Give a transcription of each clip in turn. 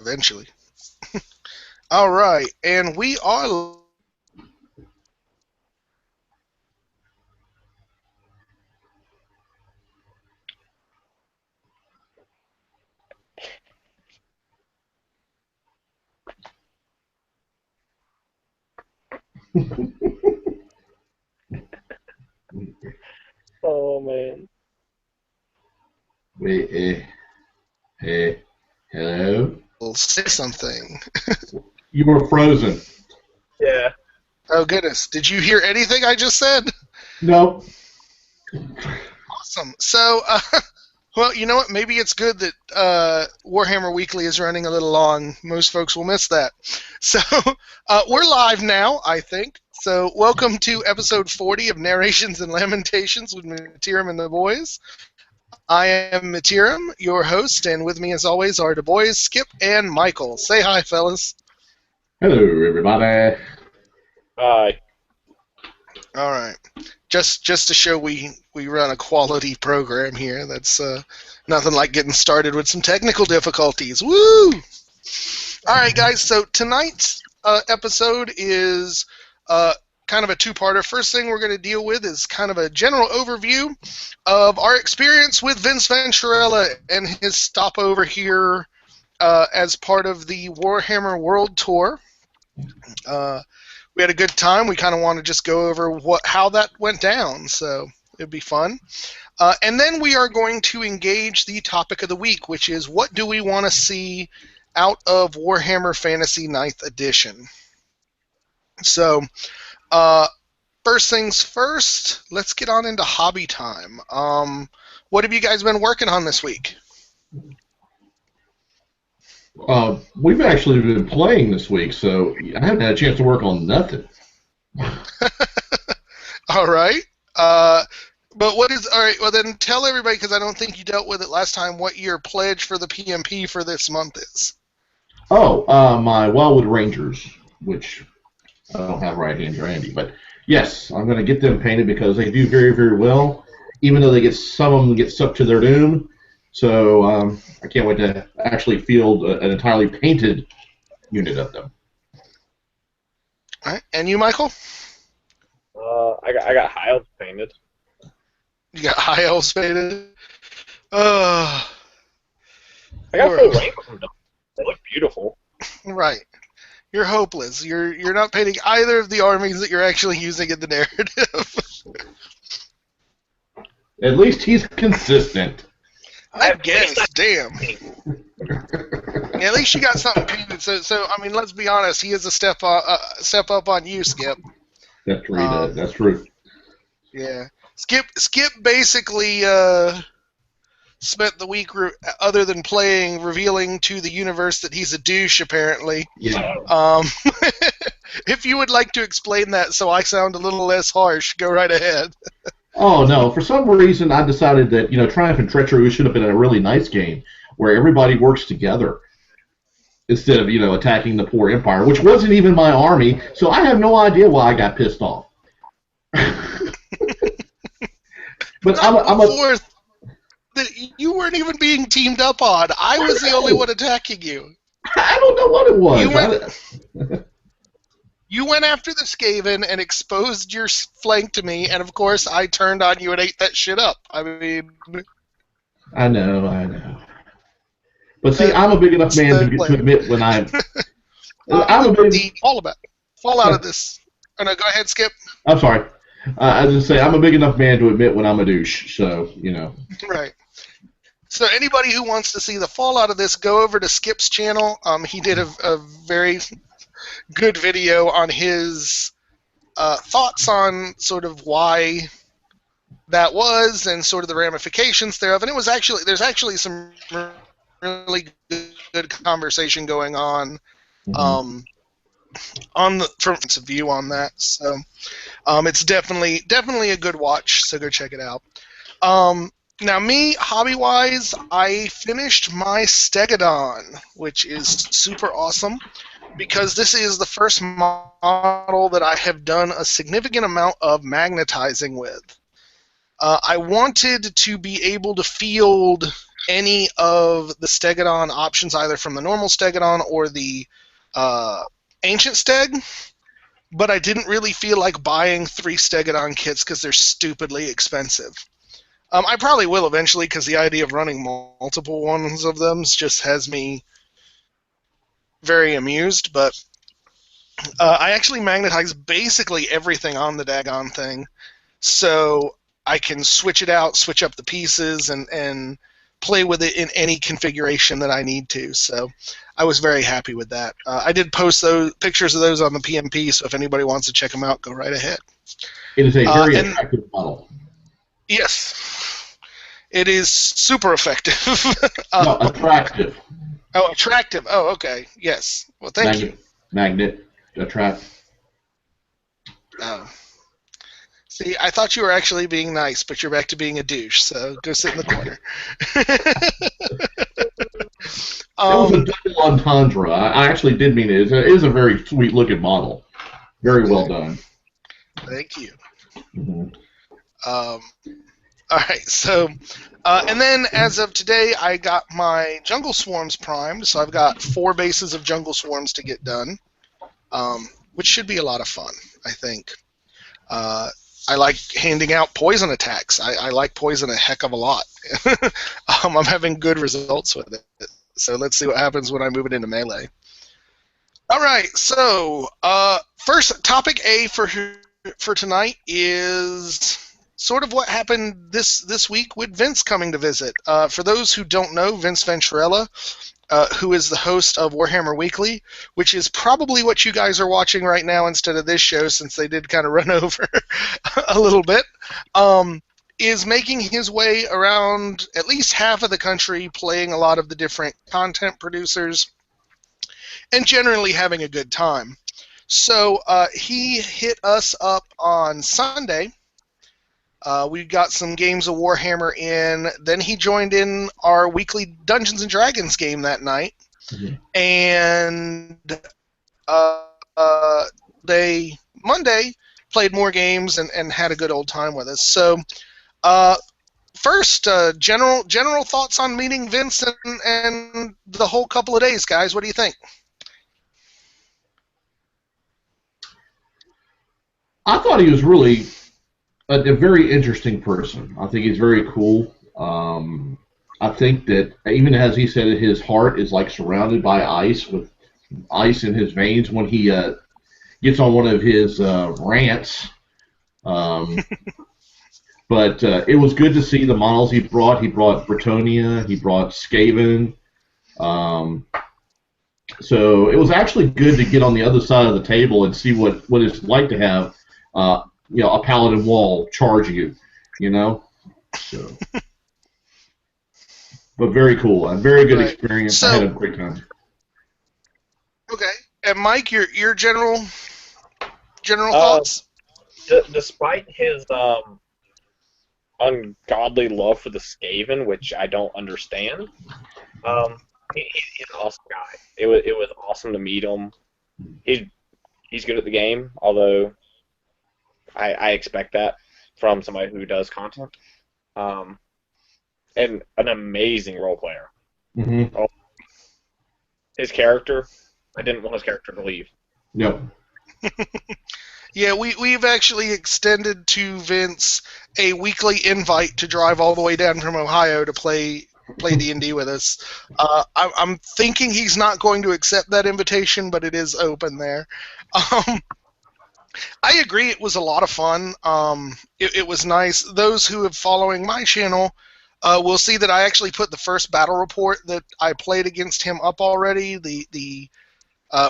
eventually. All right, and we are. Oh man. Wait, hello? Say something. You were frozen. Yeah. Oh goodness, did you hear anything I just said? No. Awesome. So, well, you know what? Maybe it's good that Warhammer Weekly is running a little long. Most folks will miss that. So, we're live now, I think. So, welcome to episode 40 of Narrations and Lamentations with Matiram and the Boys. I am Matiram, your host, and with me, as always, are the boys, Skip and Michael. Say hi, fellas. Hello, everybody. Hi. All right. Just to show we run a quality program here. That's nothing like getting started with some technical difficulties. Woo! All right, guys. So tonight's episode is kind of a two-parter. First thing we're going to deal with is kind of a general overview of our experience with Vince Venturella and his stopover here as part of the Warhammer World Tour. We had a good time. We kind of want to just go over how that went down, so it'd be fun. And then we are going to engage the topic of the week, which is what do we want to see out of Warhammer Fantasy 9th Edition. So, first things first, let's get on into hobby time. What have you guys been working on this week? We've actually been playing this week, so I haven't had a chance to work on nothing. All right. But what is all right? Well, then tell everybody, because I don't think you dealt with it last time, what your pledge for the PMP for this month is. Oh, my Wildwood Rangers, which I don't have right here handy, but yes, I'm going to get them painted because they do very, very well, even though some of them get sucked to their doom. So I can't wait to actually field an entirely painted unit of them. All right. And you, Michael? I got high elves painted. You got high elves painted? I got full rank of them done. They look beautiful. Right. You're hopeless. You're not painting either of the armies that you're actually using in the narrative. At least he's consistent. I guess. Damn. Yeah, at least you got something painted. So I mean, let's be honest. He is a step up on you, Skip. That's true. That's true. Yeah. Skip basically spent the week, other than playing, revealing to the universe that he's a douche, apparently. Yeah. If you would like to explain that so I sound a little less harsh, go right ahead. Oh, no. For some reason, I decided that, Triumph and Treachery should have been a really nice game where everybody works together instead of, attacking the poor Empire, which wasn't even my army, so I have no idea why I got pissed off. But you weren't even being teamed up on. I was the only one attacking you. I don't know what it was. You went after the Skaven and exposed your flank to me, and of course I turned on you and ate that shit up. I mean... I know. But see, I'm a big enough man to admit when I'm fall out of this. Oh, no, go ahead, Skip. I'm sorry. I was going to say, I'm a big enough man to admit when I'm a douche, so, Right. So anybody who wants to see the fallout of this, go over to Skip's channel. He did a very good video on his thoughts on sort of why that was and sort of the ramifications thereof. And there's actually some really good conversation going on from the view on that. So it's definitely a good watch. So go check it out. Now, me, hobby-wise, I finished my Stegodon, which is super awesome, because this is the first model that I have done a significant amount of magnetizing with. I wanted to be able to field any of the Stegodon options, either from the normal Stegodon or the Ancient Steg, but I didn't really feel like buying 3 Stegodon kits because they're stupidly expensive. I probably will eventually, because the idea of running multiple ones of them just has me very amused, but I actually magnetize basically everything on the daggone thing, so I can switch it out, switch up the pieces, and play with it in any configuration that I need to. So I was very happy with that. I did post those pictures of those on the PMP, so if anybody wants to check them out, go right ahead. It is a very attractive model. Yes, it is super effective. No, attractive. Oh, attractive. Oh, okay. Yes. Well, thank you. Magnet. Attract. Oh. See, I thought you were actually being nice, but you're back to being a douche, so go sit in the corner. It was a double entendre. I actually did mean it. It is a very sweet-looking model. Very well done. Thank you. Mm-hmm. All right, so, and then as of today, I got my Jungle Swarms primed, so I've got 4 bases of Jungle Swarms to get done, which should be a lot of fun, I think. I like handing out poison attacks. I like poison a heck of a lot. I'm having good results with it. So let's see what happens when I move it into melee. All right, so first topic A for tonight is sort of what happened this week with Vince coming to visit. For those who don't know, Vince Venturella, who is the host of Warhammer Weekly, which is probably what you guys are watching right now instead of this show, since they did kind of run over a little bit, is making his way around at least half of the country, playing a lot of the different content producers, and generally having a good time. So he hit us up on Sunday. We got some games of Warhammer in. Then he joined in our weekly Dungeons & Dragons game that night. Mm-hmm. And they, Monday, played more games and had a good old time with us. So first, general thoughts on meeting Vince and the whole couple of days, guys. What do you think? I thought he was really a very interesting person. I think he's very cool. I think that even as he said it, his heart is like surrounded by ice, with ice in his veins when he gets on one of his rants. But it was good to see the models he brought. He brought Bretonia. He brought Skaven. So it was actually good to get on the other side of the table and see what it's like to have a paladin wall charge you, So, but very cool. A very good experience. So, I had a great time. Okay. And Mike, your general thoughts? Despite his ungodly love for the Skaven, which I don't understand, he's an awesome guy. It was awesome to meet him. He's good at the game, although I expect that from somebody who does content. And an amazing role player. Mm-hmm. His character, I didn't want his character to leave. Yep. Yeah, we've actually extended to Vince a weekly invite to drive all the way down from Ohio to play D&D with us. I'm thinking he's not going to accept that invitation, but it is open there. I agree, it was a lot of fun. It was nice. Those who are following my channel will see that I actually put the first battle report that I played against him up already.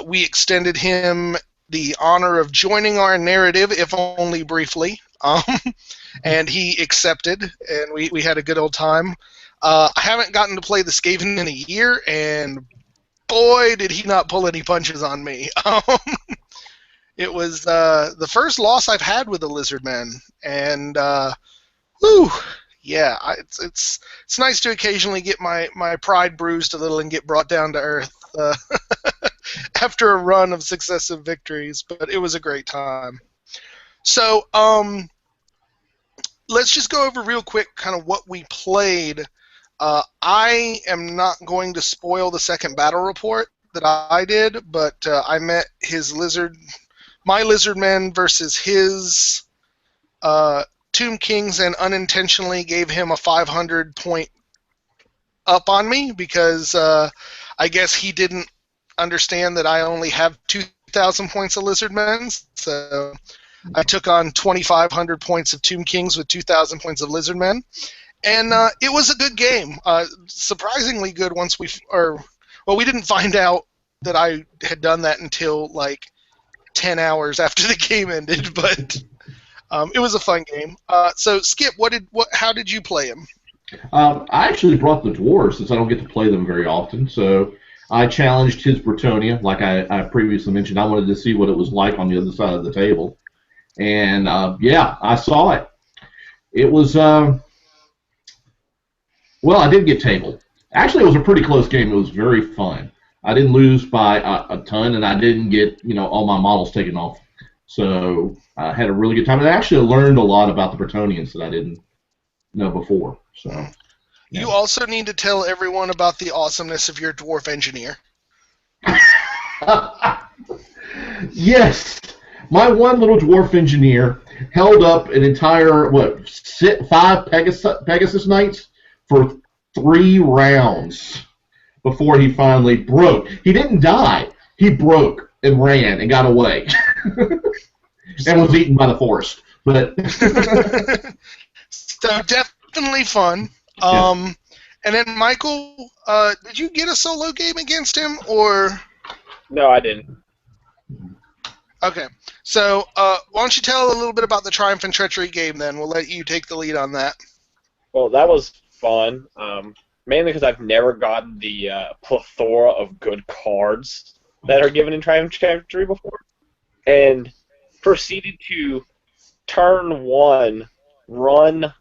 We extended him the honor of joining our narrative, if only briefly, and he accepted, and we had a good old time. I haven't gotten to play the Skaven in a year, and boy, did he not pull any punches on me. It was the first loss I've had with the Lizardmen, and yeah, it's nice to occasionally get my pride bruised a little and get brought down to earth after a run of successive victories, but it was a great time. So, let's just go over real quick kind of what we played. I am not going to spoil the second battle report that I did, but I met my lizardmen versus his Tomb Kings, and unintentionally gave him a 500 point up on me because I guess he didn't understand that I only have 2,000 points of lizardmen, so I took on 2,500 points of Tomb Kings with 2,000 points of lizardmen. And it was a good game. Surprisingly good we didn't find out that I had done that until like 10 hours after the game ended, but it was a fun game. So Skip, how did you play him? I actually brought the dwarves since I don't get to play them very often, so I challenged his Bretonia, like I previously mentioned. I wanted to see what it was like on the other side of the table. And yeah, I saw it. It was well, I did get tabled. Actually, it was a pretty close game. It was very fun. I didn't lose by a ton, and I didn't get all my models taken off. So I had a really good time. And I actually learned a lot about the Bretonians that I didn't know before. So yeah. You also need to tell everyone about the awesomeness of your dwarf engineer. Yes, my one little dwarf engineer held up an entire 5 Pegasus Knights for 3 rounds before he finally broke. He didn't die. He broke and ran and got away and was eaten by the forest. But so definitely fun. Yeah. And then Michael, did you get a solo game against him or? No, I didn't. Okay, so why don't you tell a little bit about the Triumph and Treachery game then? We'll let you take the lead on that. Well, that was fun, mainly because I've never gotten the plethora of good cards that are given in Triumph and Treachery before, and proceeded to turn 1 run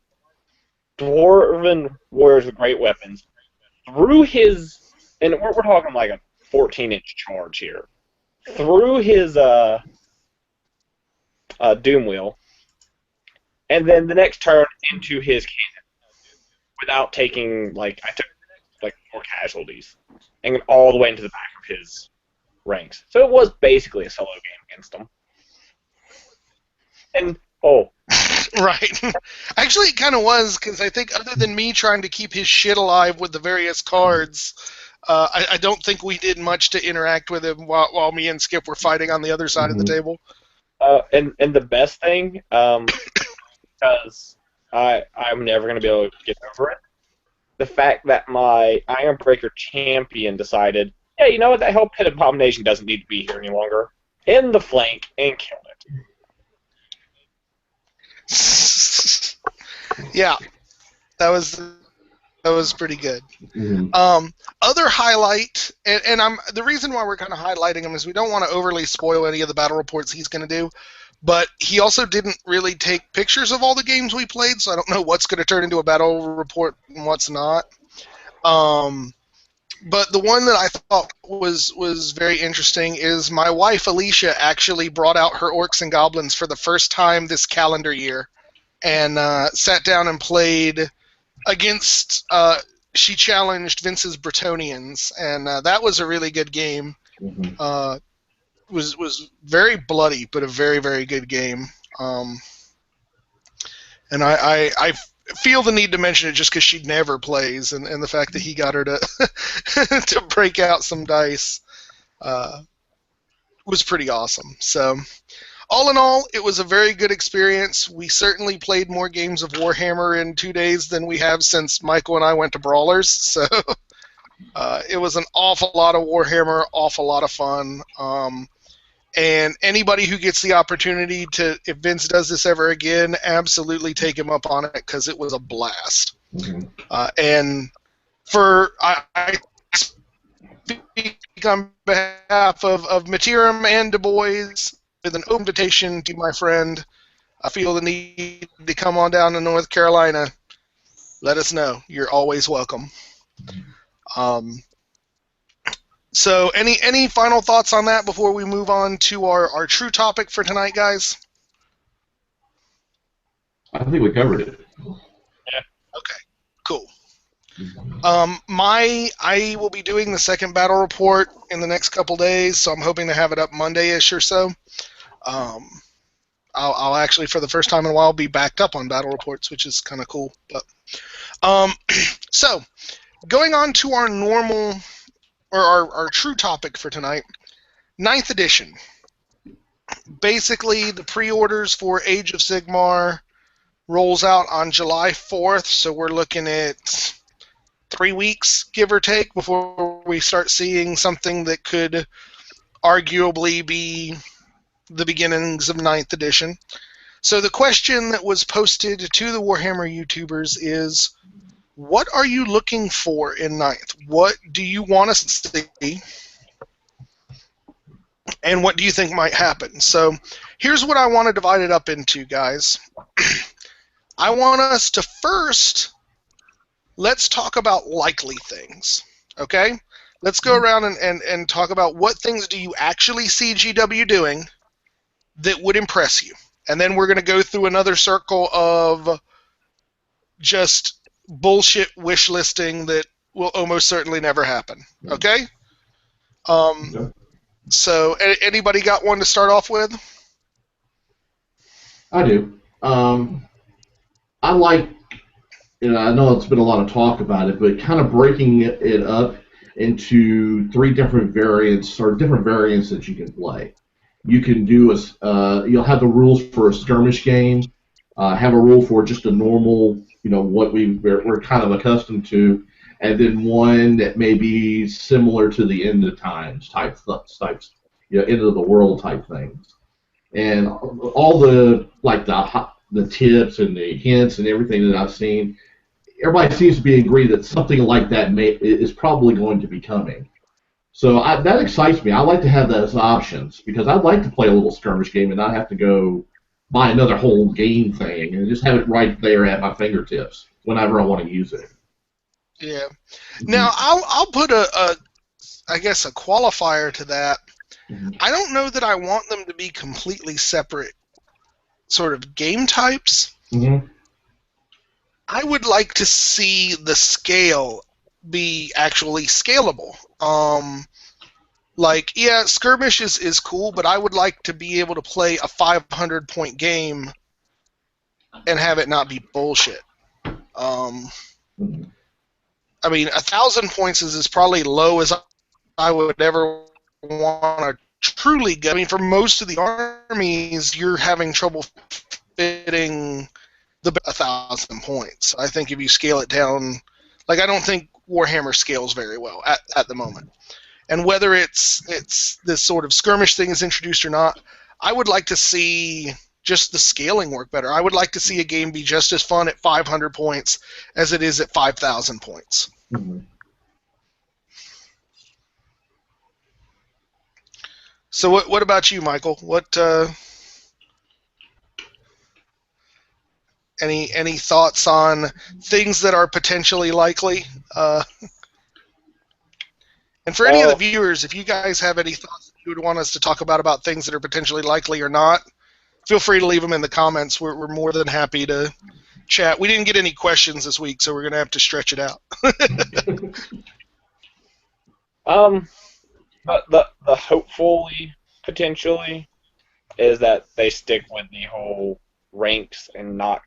Dwarven Warriors with great weapons through his, and we're talking like a 14-inch charge here, through his Doom Wheel, and then the next turn into his cannon without taking, I took 4 casualties, and all the way into the back of his ranks. So it was basically a solo game against him. And, Right. Actually, it kind of was, because I think other than me trying to keep his shit alive with the various cards, I don't think we did much to interact with him while me and Skip were fighting on the other side of the table. And the best thing, because I'm never going to be able to get over it, the fact that my Ironbreaker champion decided, yeah, you know what, that Hell Pit Abomination doesn't need to be here any longer, in the flank, and killed it. Yeah, that was pretty good. Mm-hmm. Other highlight, and the reason why we're kind of highlighting him is we don't want to overly spoil any of the battle reports he's going to do, but he also didn't really take pictures of all the games we played, so I don't know what's going to turn into a battle report and what's not. But the one that I thought was very interesting is my wife Alicia actually brought out her Orcs and Goblins for the first time this calendar year, and sat down and played against. She challenged Vince's Bretonians, and that was a really good game. Mm-hmm. Was very bloody, but a very, very good game. And I feel the need to mention it just because she never plays, and the fact that he got her to to break out some dice was pretty awesome. So, all in all, it was a very good experience. We certainly played more games of Warhammer in 2 days than we have since Michael and I went to Brawlers. So, it was an awful lot of Warhammer, awful lot of fun. And anybody who gets the opportunity to, if Vince does this ever again, absolutely take him up on it because it was a blast. Mm-hmm. And I speak on behalf of Matiram and Du Bois with an open invitation to my friend. I feel the need to come on down to North Carolina. Let us know. You're always welcome. So any final thoughts on that before we move on to our true topic for tonight, guys? I think we covered it. Okay, cool. I will be doing the second battle report in the next couple days, so I'm hoping to have it up Monday-ish or so. I'll actually, for the first time in a while, be backed up on battle reports, which is kind of cool. But so, going on to our normal, or our true topic for tonight, 9th edition. Basically, the pre-orders for Age of Sigmar rolls out on July 4th, so we're looking at 3 weeks, give or take, before we start seeing something that could arguably be the beginnings of 9th edition. So the question that was posted to the Warhammer YouTubers is, what are you looking for in 9th? What do you want us to see? And what do you think might happen? So here's what I want to divide it up into, guys. I want us to first, let's talk about likely things, okay? Let's go around and talk about what things do you actually see GW doing that would impress you. And then we're going to go through another circle of just bullshit wish listing that will almost certainly never happen, okay? So anybody got one to start off with? I do. I like, I know it's been a lot of talk about it, but kind of breaking it up into 3 different variants, or different variants that you can play. You can do you'll have the rules for a skirmish game, have a rule for just a normal, what we're kind of accustomed to, and then one that may be similar to the end of times types, end of the world type things. And all the tips and the hints and everything that I've seen, everybody seems to be agreed that something like that is probably going to be coming. So that excites me. I like to have those options because I'd like to play a little skirmish game and not have to go buy another whole game thing and just have it right there at my fingertips whenever I want to use it. Yeah. Now I'll put I guess a qualifier to that. Mm-hmm. I don't know that I want them to be completely separate sort of game types. Mm-hmm. I would like to see the scale be actually scalable. Skirmish is cool, but I would like to be able to play a 500-point game and have it not be bullshit. I mean, 1,000 points is probably low as I would ever want to truly go. I mean, for most of the armies, you're having trouble fitting the 1,000 points. I think if you scale it down, I don't think Warhammer scales very well at the moment. And whether it's this sort of skirmish thing is introduced or not, I would like to see just the scaling work better. I would like to see a game be just as fun at 500 points as it is at 5,000 points. Mm-hmm. So what about you, Michael? What any thoughts on things that are potentially likely? And for any of the viewers, if you guys have any thoughts that you would want us to talk about things that are potentially likely or not, feel free to leave them in the comments. We're more than happy to chat. We didn't get any questions this week, so we're going to have to stretch it out. The hopefully, potentially, is that they stick with the whole ranks and not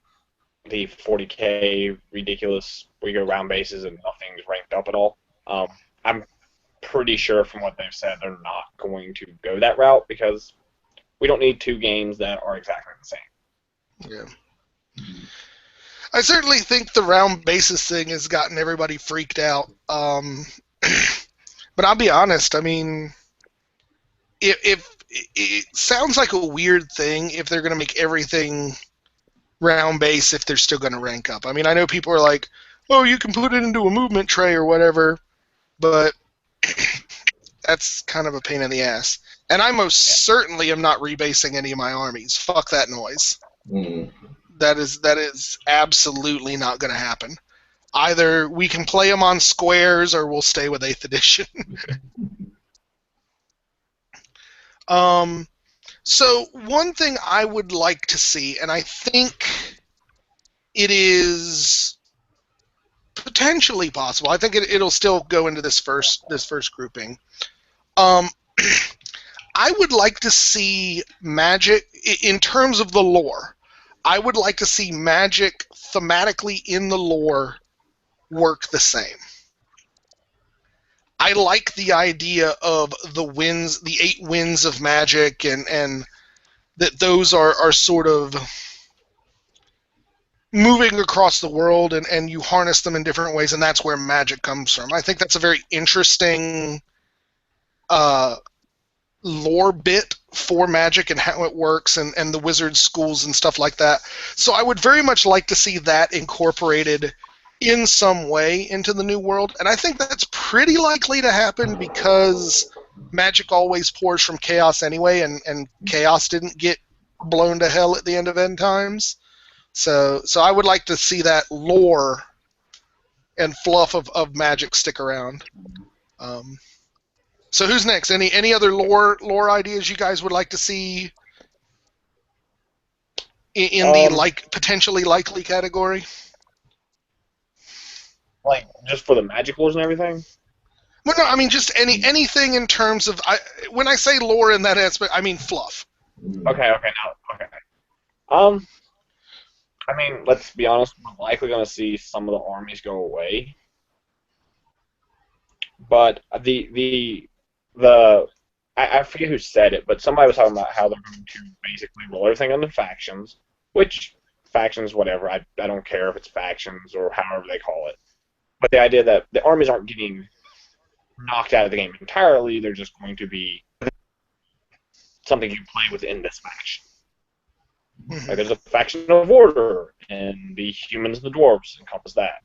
the 40k ridiculous where you go round bases and nothing's ranked up at all. I'm pretty sure from what they've said they're not going to go that route because we don't need 2 games that are exactly the same. Yeah. I certainly think the round bases thing has gotten everybody freaked out. But I'll be honest, I mean, if it sounds like a weird thing if they're going to make everything round base if they're still going to rank up. I mean, I know people are like, oh, you can put it into a movement tray or whatever, but that's kind of a pain in the ass. And I most certainly am not rebasing any of my armies. Fuck that noise. Mm. That is absolutely not going to happen. Either we can play them on squares or we'll stay with 8th edition. So one thing I would like to see, and I think it is potentially possible. I think it'll still go into this first grouping. Um, I would like to see Magic in terms of the lore. I would like to see Magic thematically in the lore work the same. I like the idea of the winds, the 8 winds of Magic, and that those are sort of moving across the world, and you harness them in different ways, and that's where Magic comes from. I think that's a very interesting lore bit for Magic and how it works, and the wizard schools and stuff like that. So I would very much like to see that incorporated in some way into the new world, and I think that's pretty likely to happen because Magic always pours from chaos anyway, and chaos didn't get blown to hell at the end of End Times. So I would like to see that lore and fluff of Magic stick around. So who's next? Any other lore ideas you guys would like to see in the potentially likely category? Like just for the Magic lores and everything? Well, no, I mean just anything in terms of when I say lore in that aspect, I mean fluff. Okay. I mean, let's be honest. We're likely going to see some of the armies go away, but I forget who said it, but somebody was talking about how they're going to basically roll everything under factions, which factions, whatever. I don't care if it's factions or however they call it. But the idea that the armies aren't getting knocked out of the game entirely, they're just going to be something you play within this faction. Mm-hmm. Like there's a faction of order, and the humans and the dwarves encompass that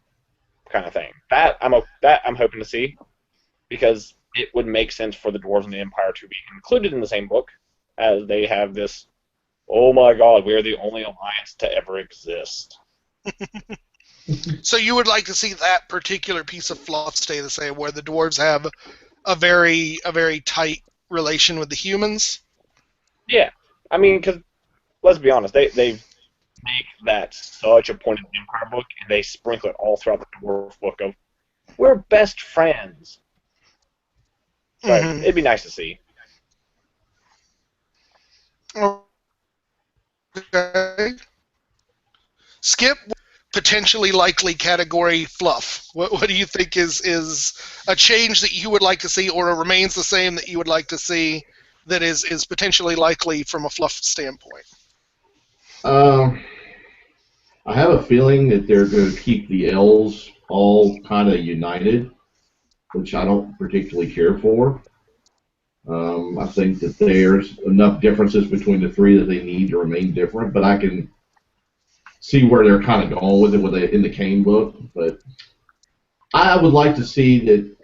kind of thing. That I'm hoping to see, because it would make sense for the dwarves and the Empire to be included in the same book, as they have this, oh my god, we are the only alliance to ever exist. So you would like to see that particular piece of fluff stay the same, where the dwarves have a very tight relation with the humans? Yeah. I mean, because, let's be honest, they make that such a point in the Empire book, and they sprinkle it all throughout the dwarf book of, we're best friends. So it'd be nice to see. Okay. Skip, potentially likely category fluff. What do you think is a change that you would like to see, or remains the same that you would like to see, that is potentially likely from a fluff standpoint? I have a feeling that they're going to keep the elves all kind of united, which I don't particularly care for. I think that there's enough differences between the three that they need to remain different, but I can see where they're kind of going with it in the Kane book. But I would like to see that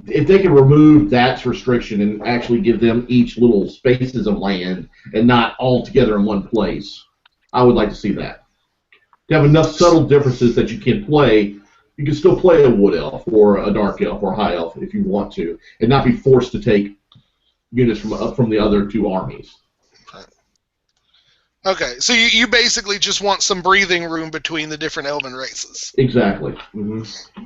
if they can remove that restriction and actually give them each little spaces of land and not all together in one place, I would like to see that. To have enough subtle differences that you can play. You can still play a wood elf or a dark elf or a high elf if you want to, and not be forced to take units from the other two armies. Okay, so you basically just want some breathing room between the different elven races. Exactly. Mm-hmm.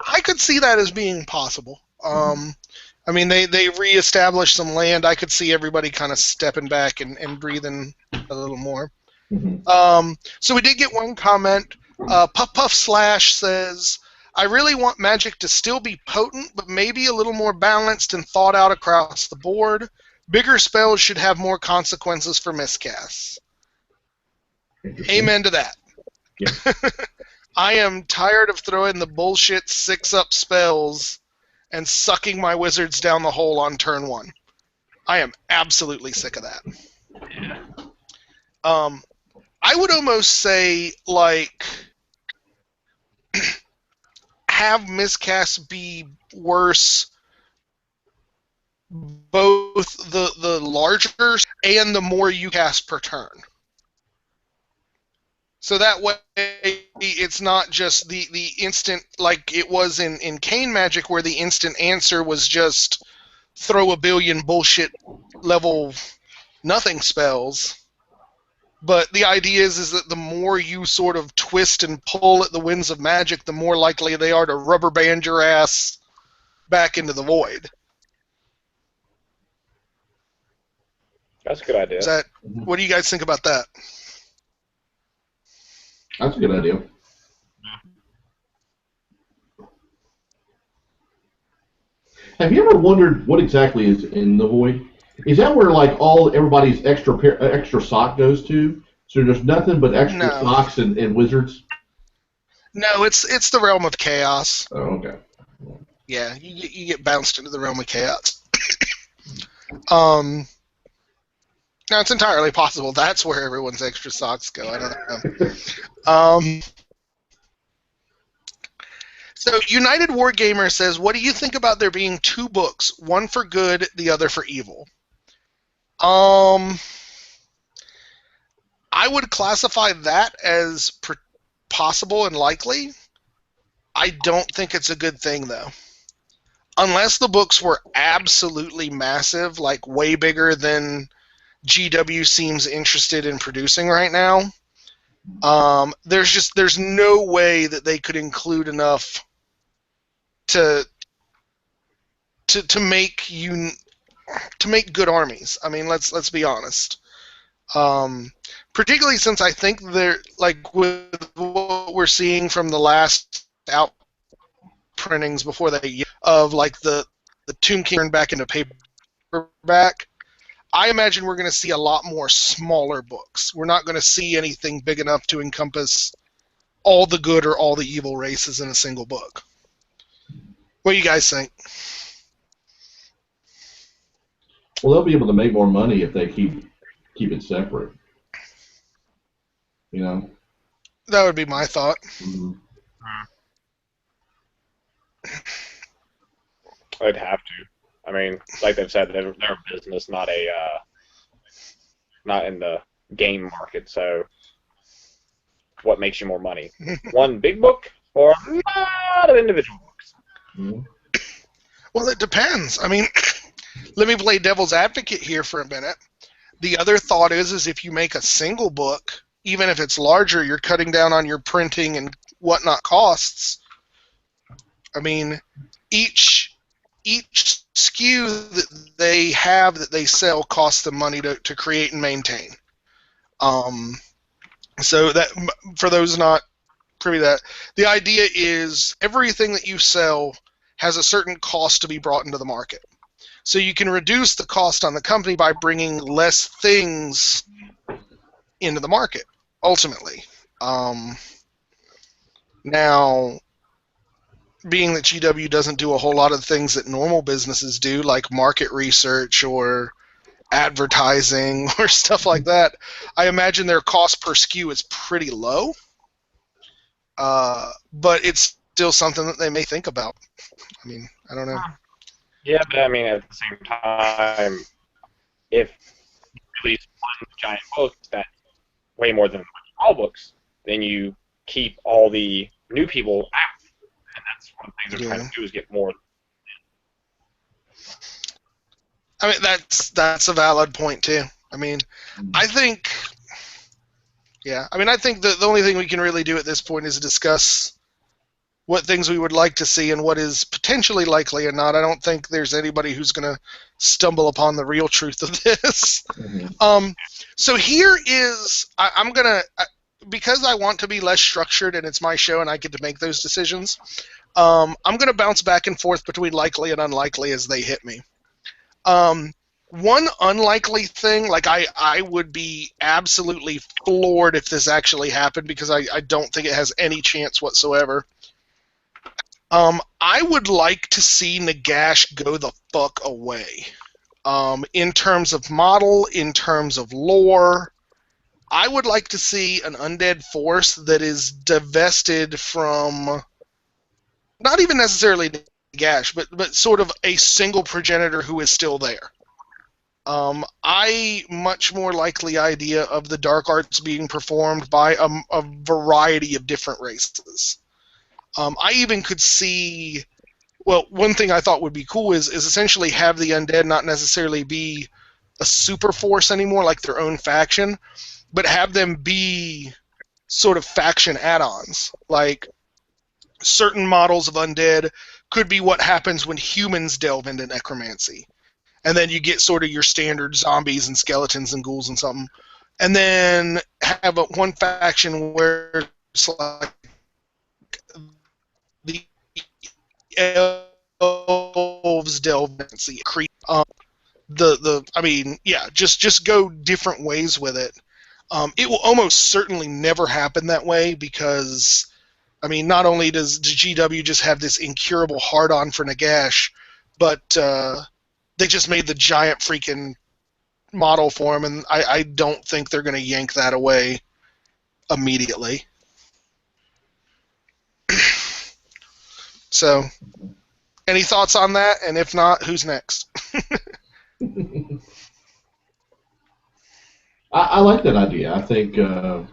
I could see that as being possible. I mean, they reestablished some land. I could see everybody kind of stepping back and breathing a little more. Mm-hmm. So we did get one comment. Puff Puff Slash says, I really want Magic to still be potent, but maybe a little more balanced and thought out across the board. Bigger spells should have more consequences for miscasts. Amen to that. Yeah. I am tired of throwing the bullshit 6-up spells and sucking my wizards down the hole on turn 1. I am absolutely sick of that. Yeah. I would almost say, like, have miscasts be worse, both the larger and the more you cast per turn. So that way, it's not just the instant, like it was in Kane Magic, where the instant answer was just throw a billion bullshit level nothing spells. But the idea is that the more you sort of twist and pull at the winds of magic, the more likely they are to rubber band your ass back into the void. That's a good idea. Is that? What do you guys think about that? That's a good idea. Have you ever wondered what exactly is in the void? Is that where like everybody's extra sock goes to? So there's nothing but extra No. socks and wizards? No, it's the realm of chaos. Oh, okay. Yeah, you get bounced into the realm of chaos. Now it's entirely possible that's where everyone's extra socks go. I don't know. So United Wargamer says, what do you think about there being two books, one for good, the other for evil? I would classify that as possible and likely. I don't think it's a good thing, though. Unless the books were absolutely massive, like way bigger than GW seems interested in producing right now, there's no way that they could include enough to make good armies. I mean, let's be honest. Particularly since I think they're like with what we're seeing from the last out printings before they of like the Tomb King turned back into paperback. I imagine we're going to see a lot more smaller books. We're not going to see anything big enough to encompass all the good or all the evil races in a single book. What do you guys think? Well, they'll be able to make more money if they keep it separate. You know? That would be my thought. Mm-hmm. I'd have to. I mean, like they've said, they're a business, not in the game market. So, what makes you more money? One big book or a lot of individual books? Mm-hmm. Well, it depends. I mean, let me play devil's advocate here for a minute. The other thought is if you make a single book, even if it's larger, you're cutting down on your printing and whatnot costs. I mean, each SKU that they have that they sell costs them money to create and maintain. So that for those not privy to that, the idea is everything that you sell has a certain cost to be brought into the market. So you can reduce the cost on the company by bringing less things into the market, ultimately. Now, being that GW doesn't do a whole lot of things that normal businesses do, like market research or advertising or stuff like that, I imagine their cost per SKU is pretty low. But it's still something that they may think about. I mean, I don't know. Yeah, but I mean, at the same time, if you release one giant book that's way more than all books, then you keep all the new people out. And that's one thing they're trying to do is get more. I mean, that's a valid point, too. I mean, I think the only thing we can really do at this point is discuss what things we would like to see and what is potentially likely and not. I don't think there's anybody who's going to stumble upon the real truth of this. Mm-hmm. So here is, I'm going to, because I want to be less structured and it's my show and I get to make those decisions, I'm going to bounce back and forth between likely and unlikely as they hit me. One unlikely thing, like I would be absolutely floored if this actually happened because I don't think it has any chance whatsoever. I would like to see Nagash go the fuck away. In terms of model, in terms of lore, I would like to see an undead force that is divested from not even necessarily Nagash, but sort of a single progenitor who is still there. I much more like the idea of the dark arts being performed by a variety of different races. I even could see, well, one thing I thought would be cool is essentially have the undead not necessarily be a super force anymore, like their own faction, but have them be sort of faction add-ons. Like, certain models of undead could be what happens when humans delve into necromancy. And then you get sort of your standard zombies and skeletons and ghouls and something. And then have one faction where it's like the elves delve into necromancy. Just go different ways with it. It will almost certainly never happen that way because, I mean, not only does GW just have this incurable hard-on for Nagash, but they just made the giant freaking model for him, and I don't think they're going to yank that away immediately. So, any thoughts on that? And if not, who's next? I like that idea. I think if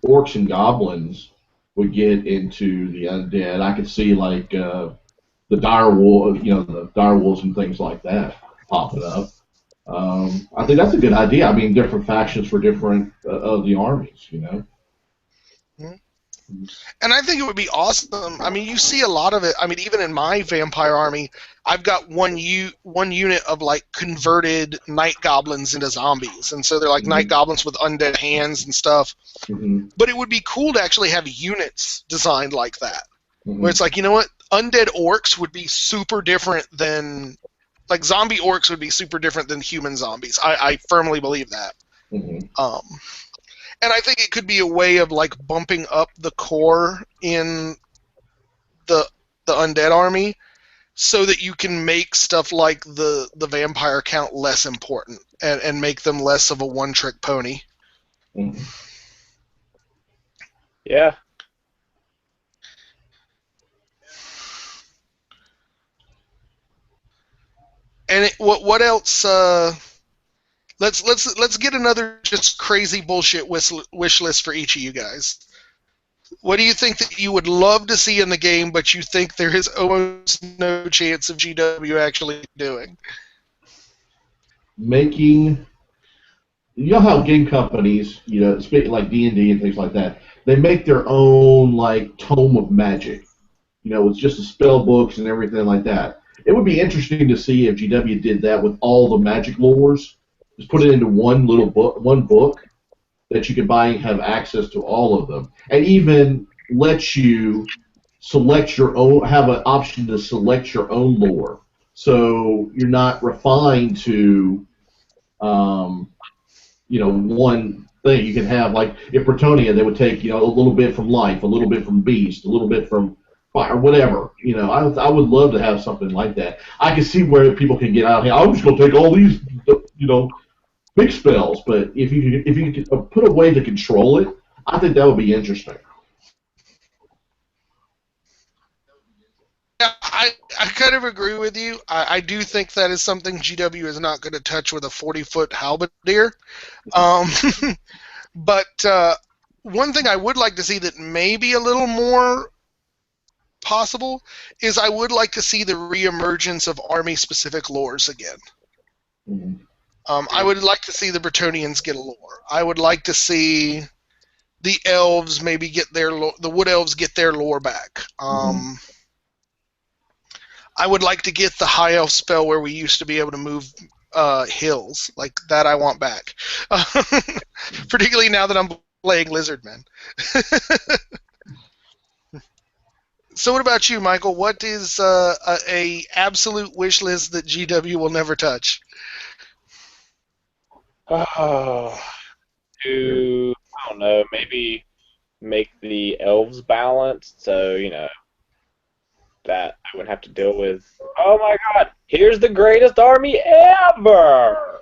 orcs and goblins would get into the undead, I could see like the dire the dire wolves and things like that popping up. I think that's a good idea. I mean, different factions for different of the armies. And I think it would be awesome. I mean, you see a lot of it. I mean, even in my vampire army, I've got one unit of like converted night goblins into zombies, and so they're like night goblins with undead hands and stuff. Mm-hmm. But it would be cool to actually have units designed like that, where it's like, you know what, undead orcs would be super different than, like, zombie orcs would be super different than human zombies. I firmly believe that. And I think it could be a way of like bumping up the core in the undead army, so that you can make stuff like the vampire count less important and make them less of a one-trick pony. Yeah. And what else? Let's get another just crazy bullshit wish list for each of you guys. What do you think that you would love to see in the game, but you think there is almost no chance of GW actually doing? Making, you know how game companies, like D&D and things like that, they make their own like tome of magic. It's just the spell books and everything like that. It would be interesting to see if GW did that with all the magic lores. Just put it into one book that you can buy and have access to all of them, and even let you select your own, have an option to select your own lore. So you're not refined to, one thing. You can have, like, if Bretonnia, they would take, a little bit from life, a little bit from beast, a little bit from fire, whatever. I would love to have something like that. I can see where people can get out here. I'm just going to take all these, big spells, but if you could put a way to control it, I think that would be interesting. Yeah, I kind of agree with you. I do think that is something GW is not going to touch with a 40-foot halberdier. But one thing I would like to see that may be a little more possible is I would like to see the reemergence of army-specific lores again. Mm-hmm. I would like to see the Bretonians get a lore. I would like to see the elves maybe get the wood elves get their lore back. I would like to get the high elf spell where we used to be able to move hills. Like that I want back. Particularly now that I'm playing Lizardmen. So what about you, Michael? What is a absolute wish list that GW will never touch? I don't know, maybe make the elves balanced, so, that I wouldn't have to deal with, oh my god, here's the greatest army ever!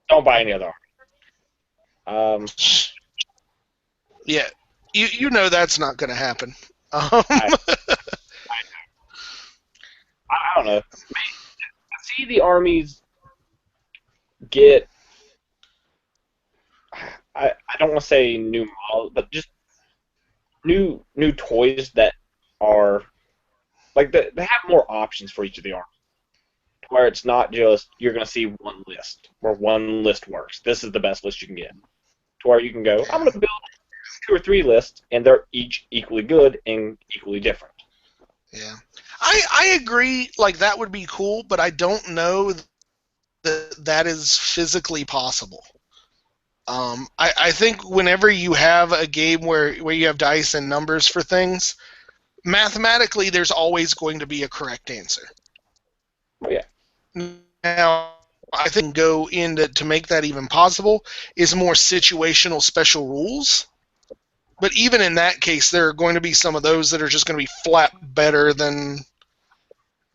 Don't buy any other army. Yeah, you know that's not going to happen. I don't know. I see the armies get, I don't want to say new models, but just new toys that are, like, they have more options for each of the armies. where it's not just you're going to see one list, where one list works. This is the best list you can get. To where you can go, I'm going to build 2 or 3 lists, and they're each equally good and equally different. Yeah. I agree, like, that would be cool, but I don't know that is physically possible. I think whenever you have a game where you have dice and numbers for things, mathematically there's always going to be a correct answer. Oh, yeah. Now, I think go into to make that even possible is more situational special rules. But even in that case, there are going to be some of those that are just going to be flat better than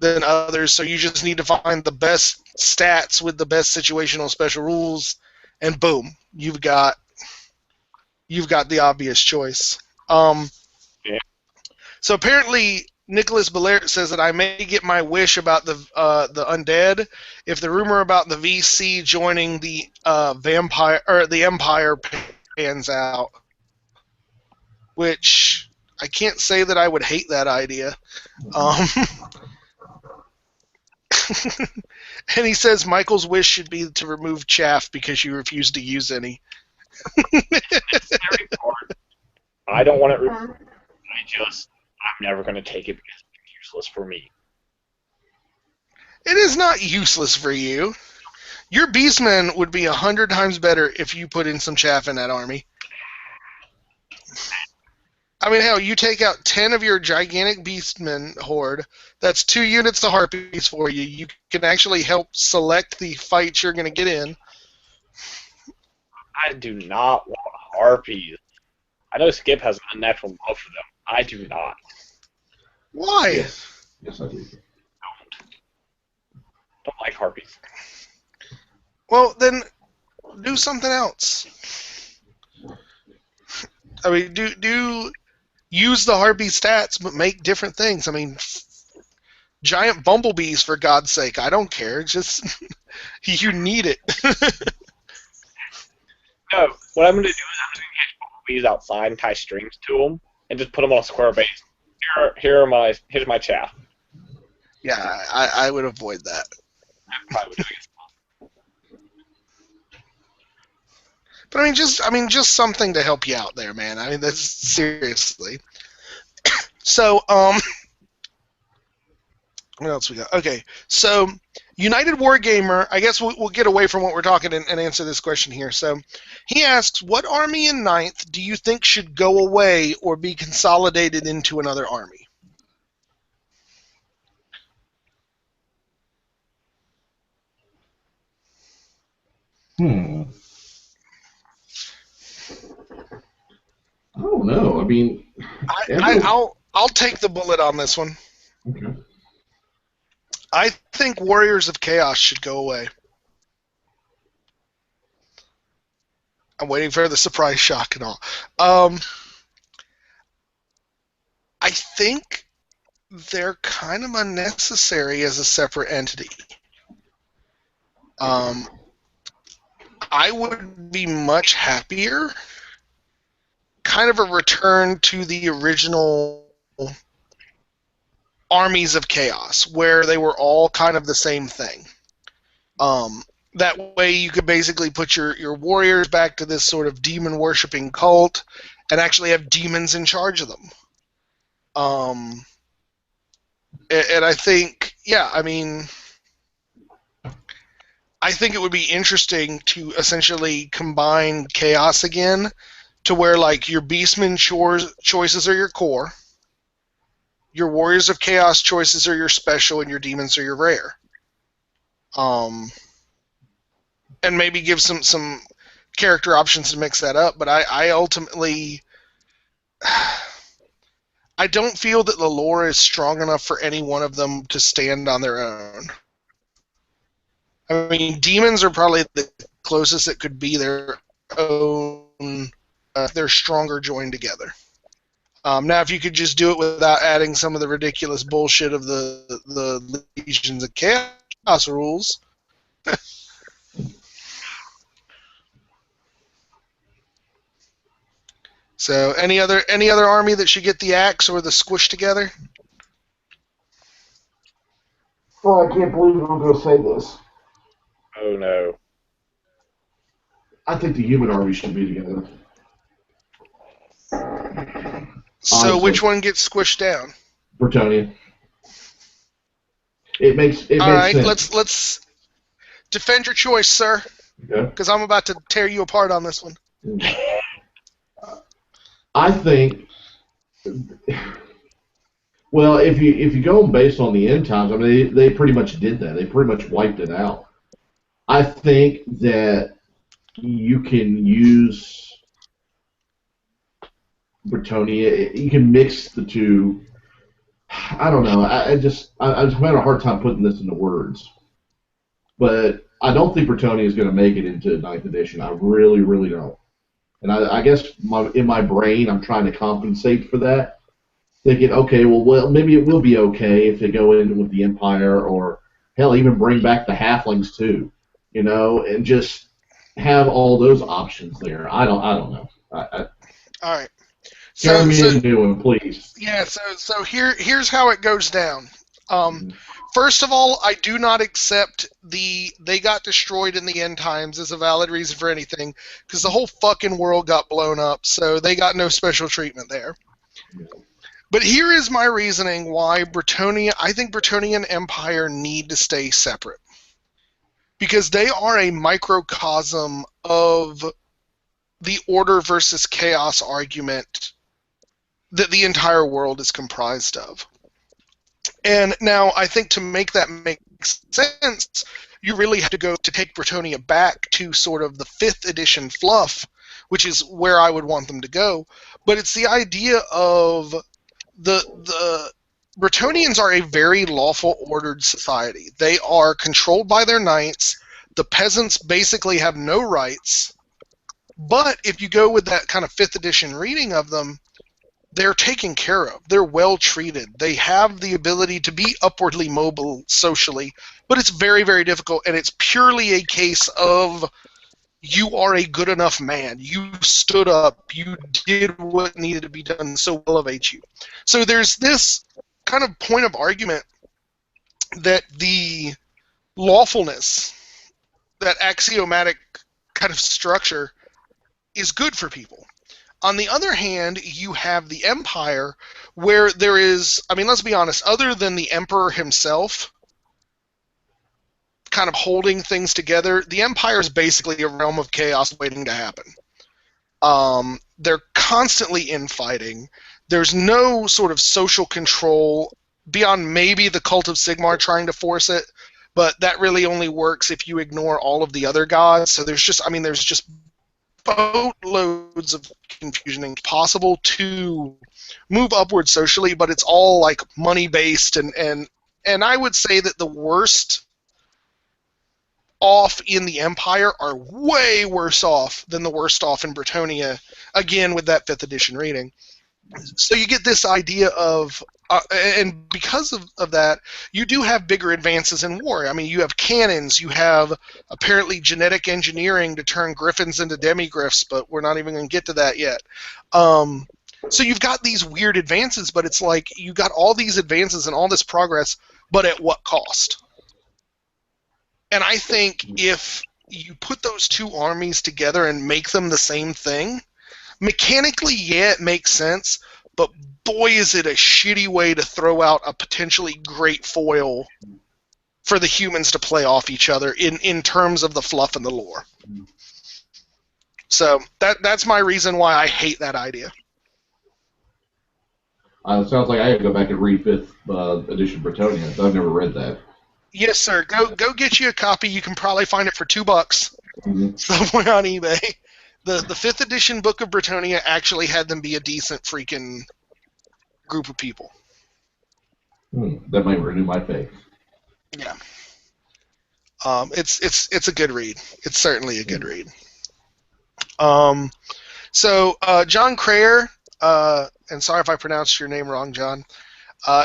others. So you just need to find the best stats with the best situational special rules, and boom, you've got the obvious choice. Yeah. So apparently, Nicholas Belair says that I may get my wish about the undead if the rumor about the VC joining the vampire or the Empire pans out. Which I can't say that I would hate that idea. And he says Michael's wish should be to remove chaff because you refuse to use any. I don't want it removed. I'm never going to take it because it's useless for me. It is not useless for you. Your beastmen would be 100 times better if you put in some chaff in that army. I mean, hell, you take out 10 of your gigantic beastmen horde, that's 2 units of harpies for you. You can actually help select the fights you're going to get in. I do not want harpies. I know Skip has an unnatural love for them. I do not. Why? Yes, I do. Don't like harpies. Well, then do something else. I mean, do use the harpy stats, but make different things. I mean, giant bumblebees, for God's sake. I don't care. Just you need it. No, what I'm going to do is I'm going to catch bumblebees outside and tie strings to them and just put them on a square base. Here's my chaff. Yeah, I would avoid that. I probably would do it. But I mean, just something to help you out there, man. I mean, that's seriously. So, what else we got? Okay, so United Wargamer. I guess we'll get away from what we're talking and answer this question here. So, he asks, what army in 9th do you think should go away or be consolidated into another army? I don't know. I mean, I'll take the bullet on this one. Okay. I think Warriors of Chaos should go away. I'm waiting for the surprise shock and all. I think they're kind of unnecessary as a separate entity. I would be much happier. Kind of a return to the original Armies of Chaos, where they were all kind of the same thing. That way you could basically put your warriors back to this sort of demon-worshipping cult and actually have demons in charge of them. And I think, yeah, I mean, I think it would be interesting to essentially combine Chaos again to where, like, your Beastmen choices are your core, your Warriors of Chaos choices are your special, and your Demons are your rare. And maybe give some character options to mix that up, but I ultimately... I don't feel that the lore is strong enough for any one of them to stand on their own. I mean, demons are probably the closest it could be their own. They're stronger joined together. Now, if you could just do it without adding some of the ridiculous bullshit of the Legions of Chaos rules. So, any other army that should get the axe or the squish together? Oh, I can't believe I'm going to say this. Oh no. I think the human army should be together. So Honestly, which one gets squished down? Bretonnia. It makes All right, sense. let's defend your choice, sir, Okay. because I'm about to tear you apart on this one. I think. Well, if you go based on the end times, I mean they pretty much did that. They pretty much wiped it out. I think that you can use Bretonia. You can mix the two. I don't know. I'm having a hard time putting this into words, but I don't think Bretonia is going to make it into ninth edition. I really, really don't. And I guess in my brain, I'm trying to compensate for that, thinking, okay, well, maybe it will be okay if they go in with the Empire, or hell, even bring back the Halflings too, and just have all those options there. I don't know. All right. Turn So me into him, please. yeah. So here's how it goes down. First of all, I do not accept they got destroyed in the end times as a valid reason for anything, because the whole fucking world got blown up, so they got no special treatment there. But here is my reasoning why I think Bretonia and Empire need to stay separate. Because they are a microcosm of the order versus chaos argument that the entire world is comprised of. And now I think to make that make sense, you really have to go to take Bretonia back to sort of the 5th edition fluff, which is where I would want them to go. But it's the idea of the Bretonians are a very lawful ordered society. They are controlled by their knights. The peasants basically have no rights. But if you go with that kind of 5th edition reading of them, they're taken care of. They're well treated. They have the ability to be upwardly mobile socially, but it's very, very difficult, and it's purely a case of you are a good enough man. You stood up. You did what needed to be done, so elevate you. So there's this kind of point of argument that the lawfulness, that axiomatic kind of structure, is good for people. On the other hand, you have the Empire, where there is, I mean, let's be honest, other than the Emperor himself kind of holding things together, the Empire is basically a realm of chaos waiting to happen. They're constantly infighting. There's no sort of social control beyond maybe the Cult of Sigmar trying to force it, but that really only works if you ignore all of the other gods. So there's just boatloads of confusion, and it's possible to move upward socially, but it's all like money based, and I would say that the worst off in the Empire are way worse off than the worst off in Bretonia, again with that 5th edition reading. So you get this idea of and because of that, you do have bigger advances in war. I mean, you have cannons, you have apparently genetic engineering to turn griffins into demigriffs, but we're not even going to get to that yet. So you've got these weird advances, but it's like you got all these advances and all this progress, but at what cost? And I think if you put those two armies together and make them the same thing, mechanically, yeah, it makes sense, but boy, is it a shitty way to throw out a potentially great foil for the humans to play off each other in terms of the fluff and the lore. So that's my reason why I hate that idea. It sounds like I have to go back and read 5th edition Bretonia. I've never read that. Yes, sir. Go get you a copy. You can probably find it for $2 somewhere on eBay. The 5th edition book of Bretonia actually had them be a decent freaking group of people. That might renew my faith. Yeah. It's a good read. It's certainly a good read. So John Crayer, and sorry if I pronounced your name wrong, John.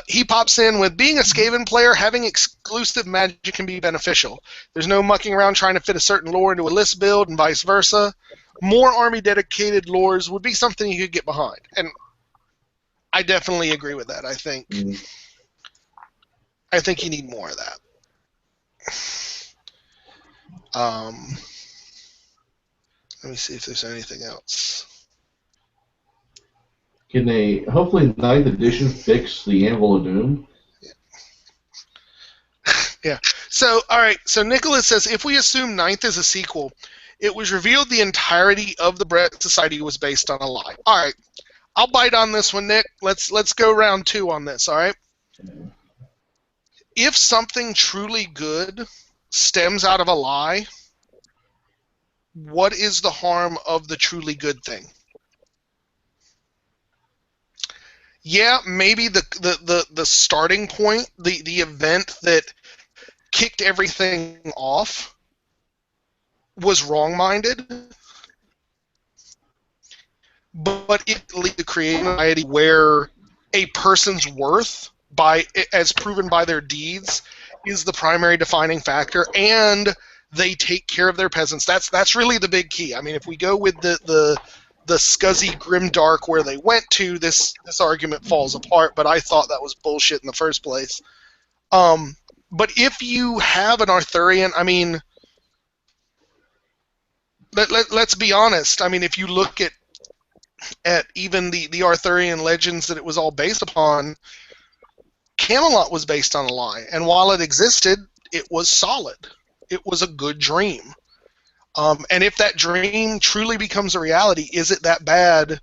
He pops in with, being a Skaven player, having exclusive magic can be beneficial. There's no mucking around trying to fit a certain lore into a list build and vice versa. More army-dedicated lores would be something you could get behind. And I definitely agree with that. I think you need more of that. Um, let me see if there's anything else. Can they, hopefully, Ninth Edition fix the Anvil of Doom? Yeah. So, all right. So Nicholas says, if we assume Ninth is a sequel, it was revealed the entirety of the Brett Society was based on a lie. All right. I'll bite on this one, Nick. Let's go round 2 on this. All right. If something truly good stems out of a lie, what is the harm of the truly good thing? Yeah, maybe the starting point, the event that kicked everything off was wrong-minded, but it leads to creating a society where a person's worth, as proven by their deeds, is the primary defining factor, and they take care of their peasants. That's really the big key. I mean, if we go with the scuzzy grimdark where they went to, this argument falls apart. But I thought that was bullshit in the first place. But if you have an Arthurian, I mean, let's be honest. I mean, if you look at even the Arthurian legends that it was all based upon, Camelot was based on a lie, and while it existed, it was solid. It was a good dream. And if that dream truly becomes a reality, is it that bad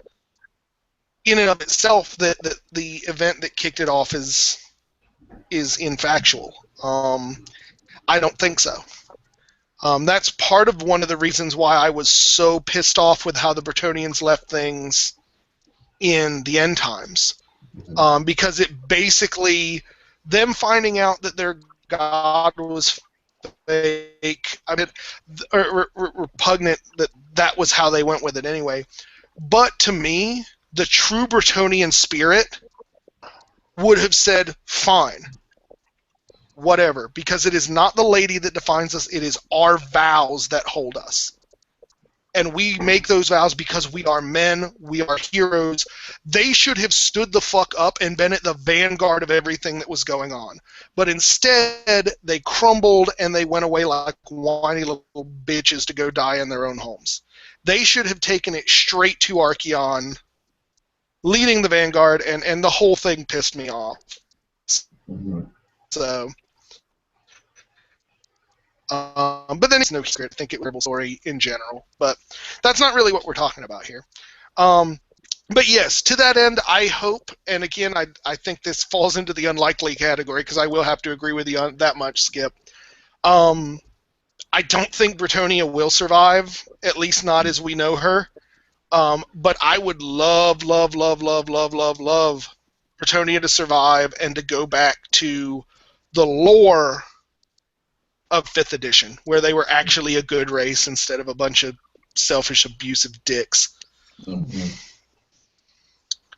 in and of itself that the event that kicked it off is infactual? I don't think so. That's part of one of the reasons why I was so pissed off with how the Bretonnians left things in the end times. Because it basically, them finding out that their god was fake, I mean, repugnant that was how they went with it anyway. But to me, the true Bretonnian spirit would have said, fine, whatever, because it is not the lady that defines us, it is our vows that hold us. And we make those vows because we are men, we are heroes. They should have stood the fuck up and been at the vanguard of everything that was going on. But instead, they crumbled and they went away like whiny little bitches to go die in their own homes. They should have taken it straight to Archeon, leading the vanguard, and the whole thing pissed me off. So... but then it's no secret. I think it was a terrible story in general. But that's not really what we're talking about here. But yes, to that end, I hope, and again, I think this falls into the unlikely category because I will have to agree with you on that much, Skip. I don't think Bretonia will survive, at least not as we know her. But I would love Bretonia to survive and to go back to the lore of 5th edition, where they were actually a good race instead of a bunch of selfish, abusive dicks. Mm-hmm.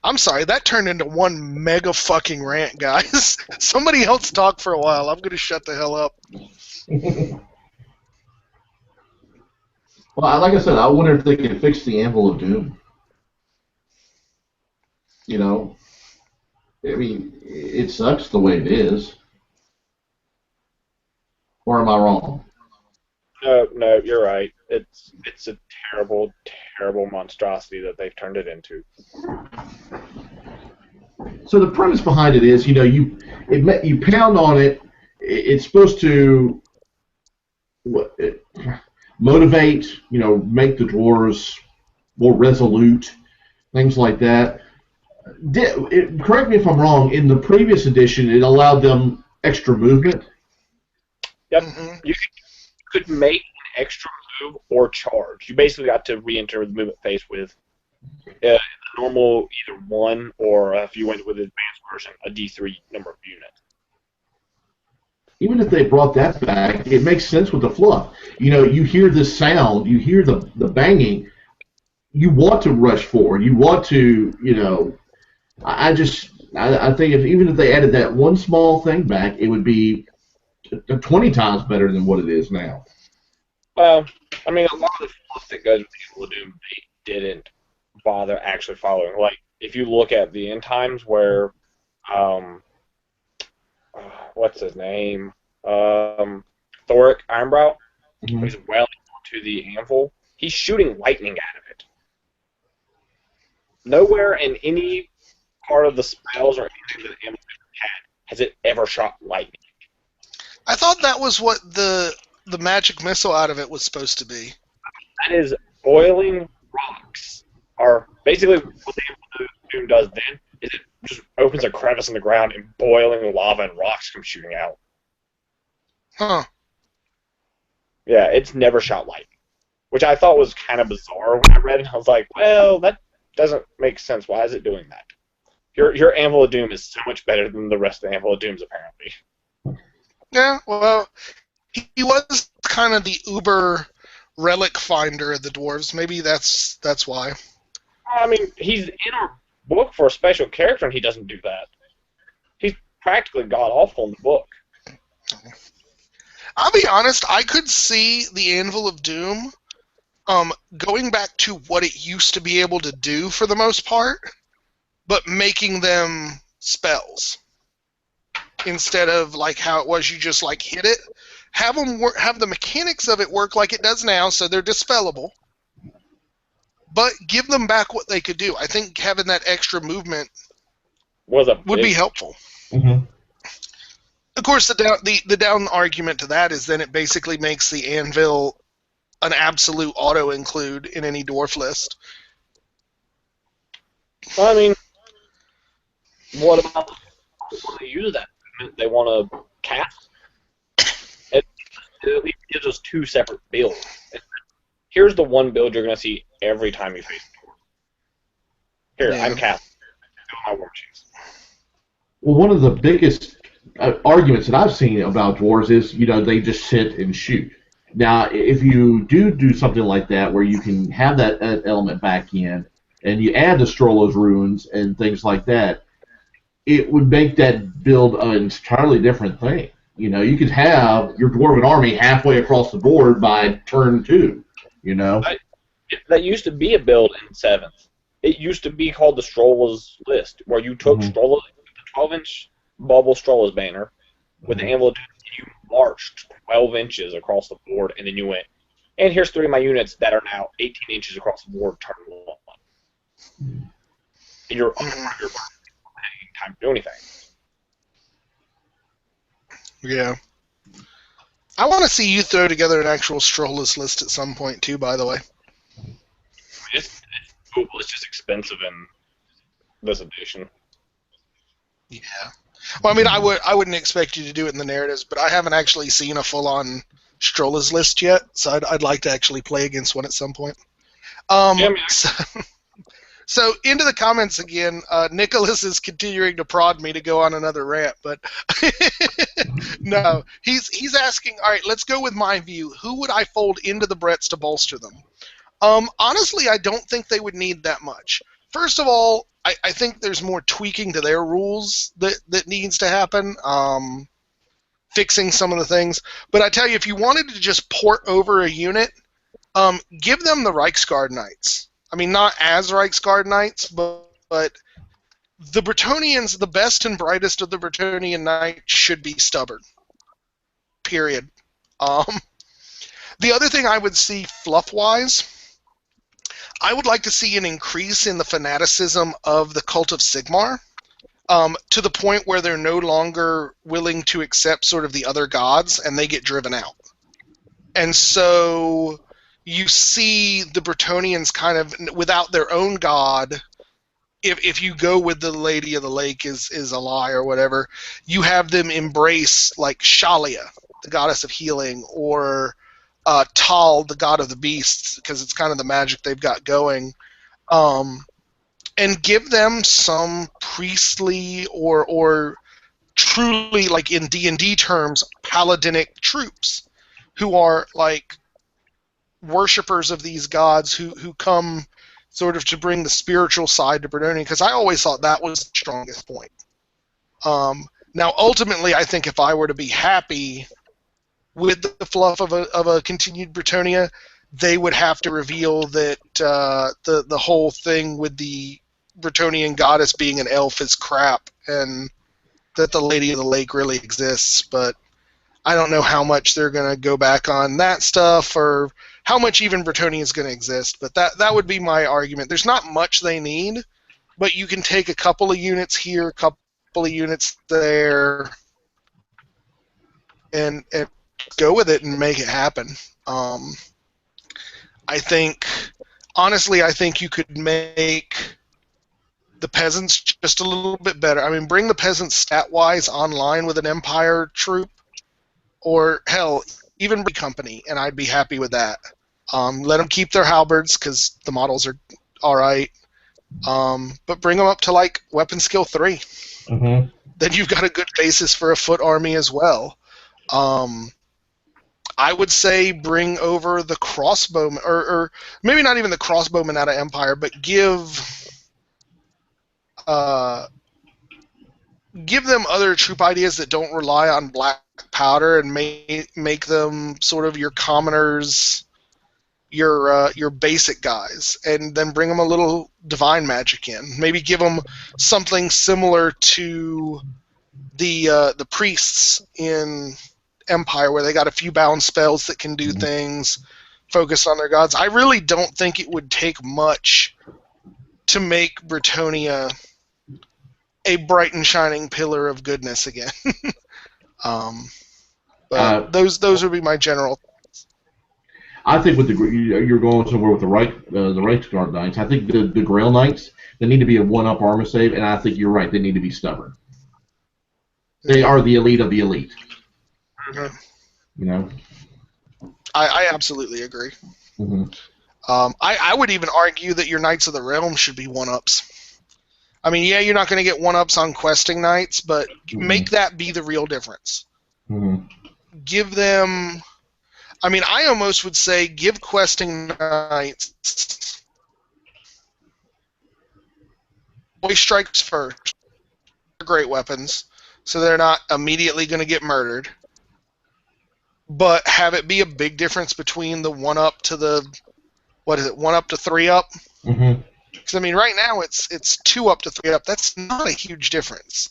I'm sorry, that turned into one mega fucking rant, guys. Somebody else talk for a while. I'm going to shut the hell up. Well, like I said, I wonder if they can fix the Anvil of Doom. You know, I mean, it sucks the way it is. Or am I wrong? No, you're right. It's a terrible, terrible monstrosity that they've turned it into. So the premise behind it is, you know, you pound on it. It's supposed to motivate, you know, make the dwarves more resolute, things like that. Correct me if I'm wrong. In the previous edition, it allowed them extra movement. Yep. Mm-hmm. You could make an extra move or charge. You basically got to re-enter the movement phase with normal either 1 or if you went with the advanced version, a D3 number of units. Even if they brought that back, it makes sense with the fluff. You know, you hear this sound, you hear the banging, you want to rush forward. You want to, you know, I think even if they added that one small thing back, it would be 20 times better than what it is now. Well, I mean, a lot of the fluff that goes with Evil Doom, they didn't bother actually following. Like, if you look at the end times where, what's his name? Thoric Ironbrow, Mhm. who's well into the anvil, he's shooting lightning out of it. Nowhere in any part of the spells or anything that the anvil had has it ever shot lightning. I thought that was what the magic missile out of it was supposed to be. That is boiling rocks. Are basically what the anvil doom does then is it just opens a crevice in the ground and boiling lava and rocks come shooting out. Huh. Yeah, it's never shot lightning, which I thought was kind of bizarre when I read it. I was like, well, that doesn't make sense. Why is it doing that? Your Anvil of Doom is so much better than the rest of the Anvil of Dooms, apparently. Yeah, well, he was kind of the uber relic finder of the dwarves. Maybe that's why. I mean, he's in our book for a special character, and he doesn't do that. He's practically god-awful in the book. I'll be honest, I could see the Anvil of Doom going back to what it used to be able to do for the most part, but making them spells instead of like how it was you just like hit it. Have the mechanics of it work like it does now, so they're dispellable, but give them back what they could do. I think having that extra movement would be helpful. Mm-hmm. Of course, the down argument to that is then it basically makes the anvil an absolute auto include in any dwarf list. Well, I mean, what about when they use that? They want to cast? It at least gives us two separate builds. Here's the one build you're going to see every time you face the dwarf. Here, Yeah. I'm casting. Doing my war machines. Well, one of the biggest arguments that I've seen about dwarves is, they just sit and shoot. Now, if you do something like that, where you can have that element back in, and you add the Strollo's runes and things like that, it would make that build an entirely different thing. You could have your dwarven army halfway across the board by turn 2. That used to be a build in 7th. It used to be called the Strollo's list, where you took Mhm. Strollo, the 12-inch bubble Strollo's banner, with the Anvil of Doom, you marched 12 inches across the board, and then you went, and here's 3 of my units that are now 18 inches across the board, turn 1. And you're time to do anything. Yeah. I want to see you throw together an actual Strollers list at some point too, by the way. I mean, it's doable. It's just expensive in this edition. Yeah. Well, I mean, I wouldn't expect you to do it in the narratives, but I haven't actually seen a full-on Strollers list yet, so I'd like to actually play against one at some point. So into the comments again. Nicholas is continuing to prod me to go on another rant, but no, he's asking. All right, let's go with my view. Who would I fold into the Bretts to bolster them? Honestly, I don't think they would need that much. First of all, I think there's more tweaking to their rules that needs to happen, fixing some of the things. But I tell you, if you wanted to just port over a unit, give them the Reiksguard Knights. I mean, not as Reiksguard Knights, but the Bretonnians, the best and brightest of the Bretonnian Knights should be stubborn. Period. The other thing I would see fluff-wise, I would like to see an increase in the fanaticism of the Cult of Sigmar, to the point where they're no longer willing to accept sort of the other gods, and they get driven out. And so you see the Bretonnians kind of, without their own god, if you go with the Lady of the Lake is a lie or whatever, you have them embrace like Shalia, the goddess of healing, or Tal, the god of the beasts, because it's kind of the magic they've got going, and give them some priestly or truly, like in D&D terms, paladinic troops who are like worshippers of these gods who come sort of to bring the spiritual side to Bretonnia, because I always thought that was the strongest point. Now, ultimately, I think if I were to be happy with the fluff of a continued Bretonnia, they would have to reveal that the whole thing with the Bretonnian goddess being an elf is crap, and that the Lady of the Lake really exists. But I don't know how much they're going to go back on that stuff or how much even Bretonia is going to exist, but that would be my argument. There's not much they need, but you can take a couple of units here, a couple of units there, and go with it and make it happen. I think, honestly, I think you could make the peasants just a little bit better. I mean, bring the peasants stat-wise online with an Empire troop, or hell, even bring company, and I'd be happy with that. Let them keep their halberds because the models are all right, but bring them up to like weapon skill 3. Mm-hmm. Then you've got a good basis for a foot army as well. I would say bring over the crossbowmen, or maybe not even the crossbowmen out of Empire, but give them other troop ideas that don't rely on black powder and make them sort of your commoners, your basic guys, and then bring them a little divine magic in. Maybe give them something similar to the priests in Empire, where they got a few bound spells that can do things, focus on their gods. I really don't think it would take much to make Bretonia a bright and shining pillar of goodness again. But those would be my general. I think with you're going somewhere with the Reichsguard Knights. I think the Grail Knights, they need to be a 1-up armor save, and I think you're right. They need to be stubborn. They are the elite of the elite. Mm-hmm. You know. I absolutely agree. Mm-hmm. I would even argue that your Knights of the Realm should be 1-ups. I mean, yeah, you're not going to get 1-ups on questing knights, but make that be the real difference. Mm-hmm. Give them... I mean, I almost would say give questing knights voice strikes first. They're great weapons, so they're not immediately going to get murdered. But have it be a big difference between the 1-up to the... What is it? 1-up to 3-up? Mm-hmm. Because, I mean, right now it's 2-up to 3-up. That's not a huge difference.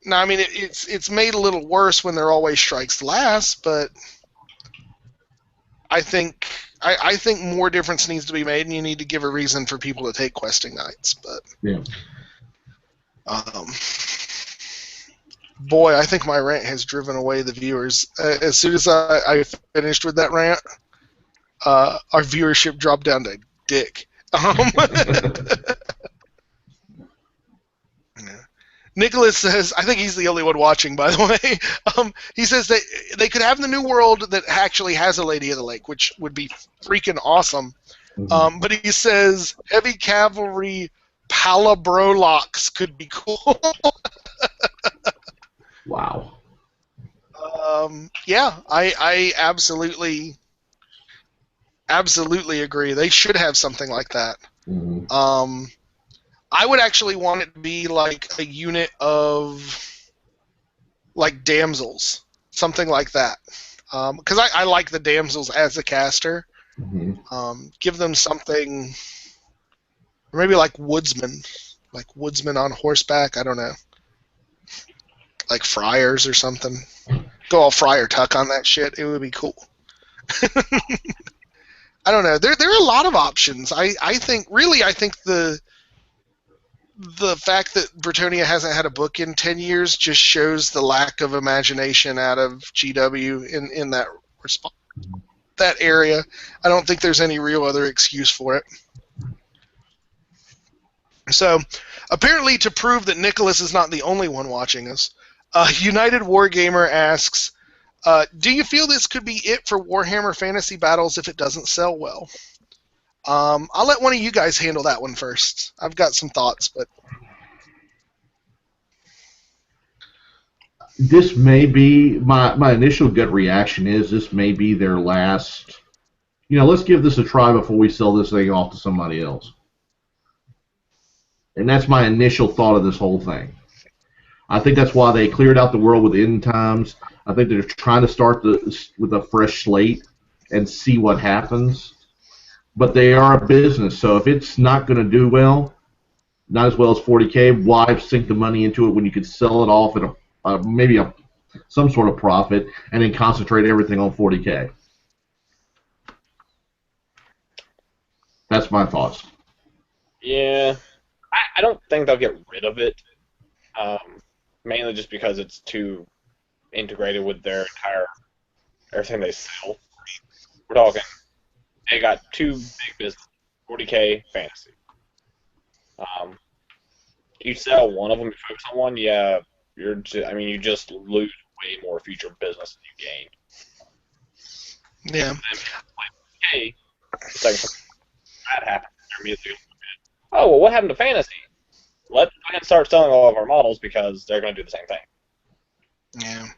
Now, I mean, it's made a little worse when they're always strikes last, but I think more difference needs to be made, and you need to give a reason for people to take questing knights. But yeah. Boy, I think my rant has driven away the viewers. As soon as I finished with that rant, our viewership dropped down to dick. Nicholas says, I think he's the only one watching, by the way. He says that they could have the new world that actually has a Lady of the Lake, which would be freaking awesome. Mm-hmm. But he says heavy cavalry palabrolocks could be cool. Wow. Yeah, I absolutely agree. They should have something like that. Mm-hmm. I would actually want it to be like a unit of like damsels, something like that. Because I like the damsels as a caster. Mm-hmm. Give them something, or maybe like woodsmen on horseback. I don't know, like friars or something. Go all Friar Tuck on that shit. It would be cool. I don't know. There are a lot of options. I think the fact that Bretonia hasn't had a book in 10 years just shows the lack of imagination out of GW in that area. I don't think there's any real other excuse for it. So, apparently to prove that Nicholas is not the only one watching us, United Wargamer asks, do you feel this could be it for Warhammer Fantasy Battles if it doesn't sell well? I'll let one of you guys handle that one first. I've got some thoughts, but this may be my initial gut reaction is this may be their last. Let's give this a try before we sell this thing off to somebody else. And that's my initial thought of this whole thing. I think that's why they cleared out the world with end times. I think they're trying to start with a fresh slate and see what happens. But they are a business, so if it's not going to do well, not as well as 40K, why sink the money into it when you could sell it off at maybe a some sort of profit, and then concentrate everything on 40K. That's my thoughts. Yeah, I don't think they'll get rid of it, mainly just because it's too integrated with their entire everything they sell. We're talking they got two big businesses, 40K fantasy. You sell one of them, you focus on one, yeah, you just lose way more future business than you gain. Yeah. And then, like, hey, it's like something bad happens, they're immediately oh, well, what happened to fantasy? Let's go ahead and start selling all of our models because they're going to do the same thing. Yeah.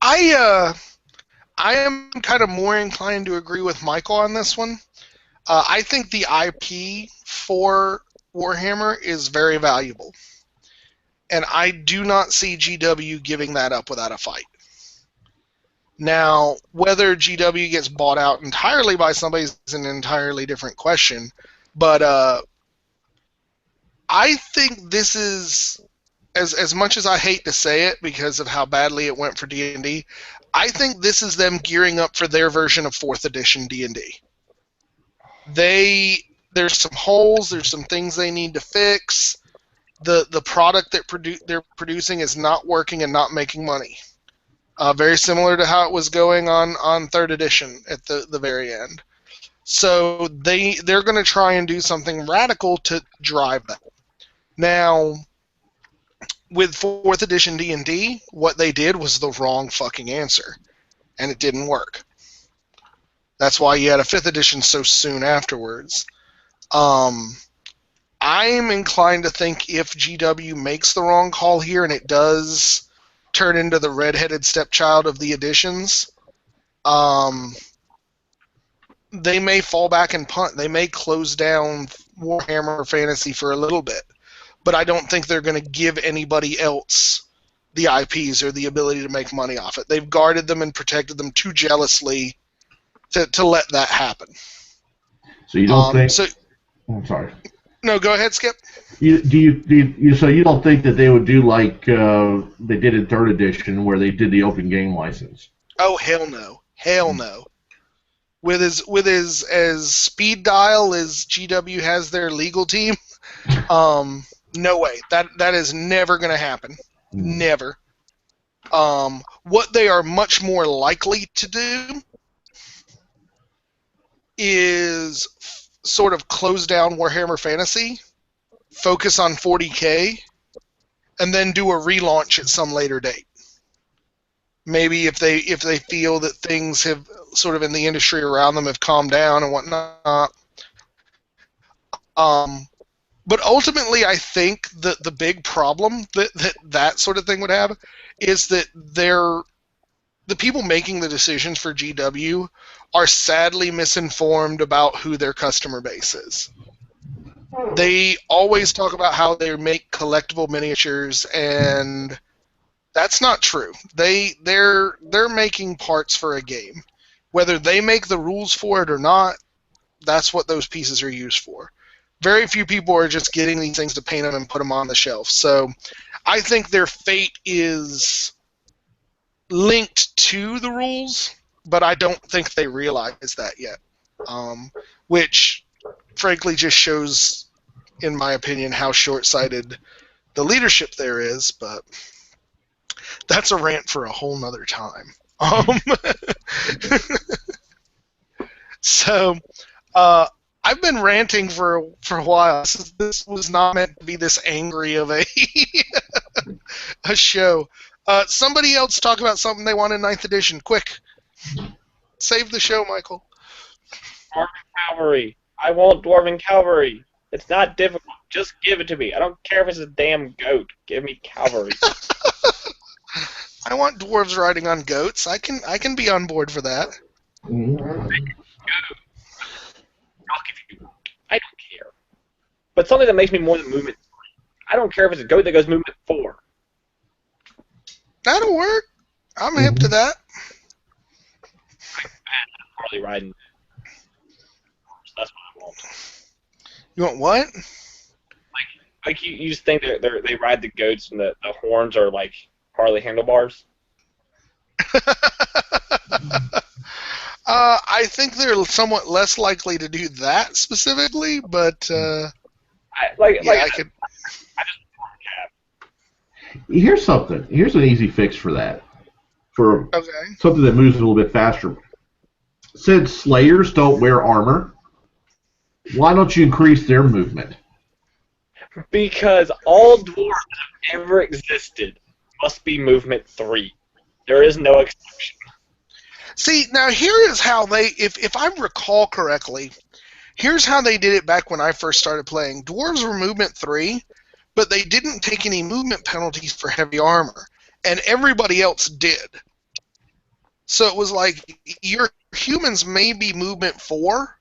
I am kind of more inclined to agree with Michael on this one. I think the IP for Warhammer is very valuable. And I do not see GW giving that up without a fight. Now, whether GW gets bought out entirely by somebody is an entirely different question. But I think this is, as much as I hate to say it because of how badly it went for D&D, I think this is them gearing up for their version of 4th edition D&D. There's some holes, there's some things they need to fix. The product that they're producing is not working and not making money. Very similar to how it was going on 3rd edition at the very end. So they're going to try and do something radical to drive that. Now, with 4th edition D&D, what they did was the wrong fucking answer, and it didn't work. That's why you had a 5th edition so soon afterwards. I'm inclined to think if GW makes the wrong call here and it does turn into the redheaded stepchild of the editions, they may fall back and punt. They may close down Warhammer Fantasy for a little bit. But I don't think they're going to give anybody else the IPs or the ability to make money off it. They've guarded them and protected them too jealously to let that happen. So you don't think? So, I'm sorry. No, go ahead, Skip. So you don't think that they would do like they did in 3rd edition, where they did the open game license? Oh, hell no, hell no. With as speed dial as GW has their legal team, no way. That is never going to happen. Never. What they are much more likely to do is sort of close down Warhammer Fantasy, focus on 40K, and then do a relaunch at some later date. Maybe if they feel that things have sort of in the industry around them have calmed down and whatnot. But ultimately, I think that the big problem that sort of thing would have is that the people making the decisions for GW are sadly misinformed about who their customer base is. They always talk about how they make collectible miniatures, and that's not true. They're making parts for a game. Whether they make the rules for it or not, that's what those pieces are used for. Very few people are just getting these things to paint them and put them on the shelf. So I think their fate is linked to the rules, but I don't think they realize that yet. Which, frankly, just shows, in my opinion, how short-sighted the leadership there is, but that's a rant for a whole nother time. So, I've been ranting for a while. This was not meant to be this angry of a a show. Somebody else talk about something they want in 9th edition. Quick. Save the show, Michael. Dwarven Cavalry. I want Dwarven Cavalry. It's not difficult. Just give it to me. I don't care if it's a damn goat. Give me cavalry. I want dwarves riding on goats. I can be on board for that. I don't care. But something that makes me more than movement 3. I don't care if it's a goat that goes movement 4. That'll work. I'm hip to that. I'm Harley riding. That's what I want. You want what? Like you just think they ride the goats and the horns are like Harley handlebars. I think they're somewhat less likely to do that specifically, but yeah, I could. Here's something. Here's an easy fix for that. For Okay. something that moves a little bit faster. Since Slayers don't wear armor, why don't you increase their movement? Because all dwarves that have ever existed must be movement 3. There is no exception. See, now here is how they, if I recall correctly, here's how they did it back when I first started playing. Dwarves were movement 3, but they didn't take any movement penalties for heavy armor, and everybody else did. So it was like your humans may be movement 4,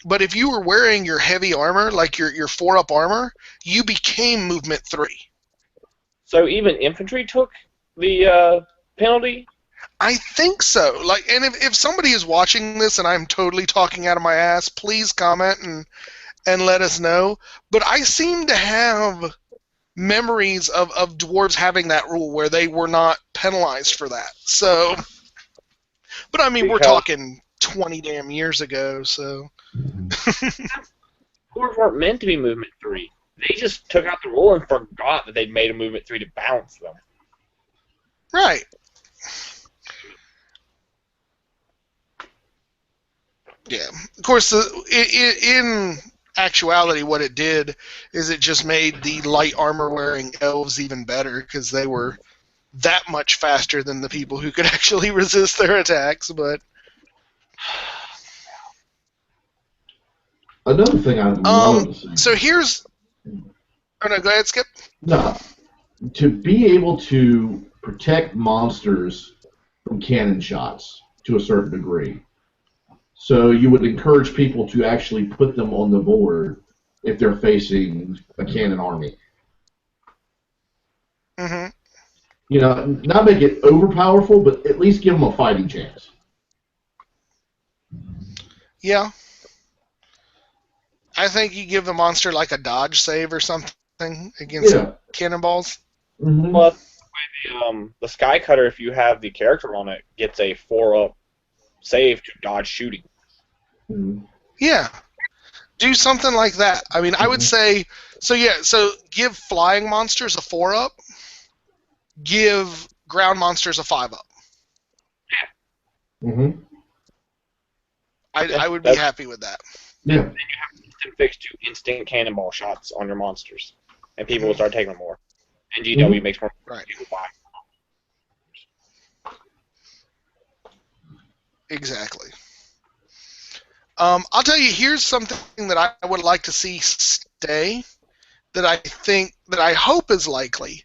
but if you were wearing your heavy armor, like your 4-up armor, you became movement 3. So even infantry took the penalty? I think so. Like, and if somebody is watching this and I'm totally talking out of my ass, please comment and let us know. But I seem to have memories of dwarves having that rule where they were not penalized for that. So, but I mean, we're talking 20 damn years ago, so. Dwarves weren't meant to be movement 3. They just took out the rule and forgot that they'd made a movement 3 to balance them. Right. Yeah. Of course, in actuality, what it did is it just made the light armor-wearing elves even better because they were that much faster than the people who could actually resist their attacks. But Another thing I'd love to see. so here's. Oh no, go ahead, Skip. No, to be able to protect monsters from cannon shots to a certain degree. So you would encourage people to actually put them on the board if they're facing a cannon army. Mm-hmm. You know, not make it overpowerful, but at least give them a fighting chance. Yeah. I think you give the monster like a dodge save or something against cannonballs. Mm-hmm. Plus, the Sky Cutter, if you have the character on it, gets a 4-up save to dodge shooting. Mm-hmm. Yeah. Do something like that. I mean, I would say, so give flying monsters a 4-up, give ground monsters a 5-up. Mm-hmm. I would be happy with that. Yeah. Then you have instant fix to instant cannonball shots on your monsters, and people will start taking them more. And GW makes more people buy. Exactly. I'll tell you, here's something that I would like to see stay, that I hope is likely.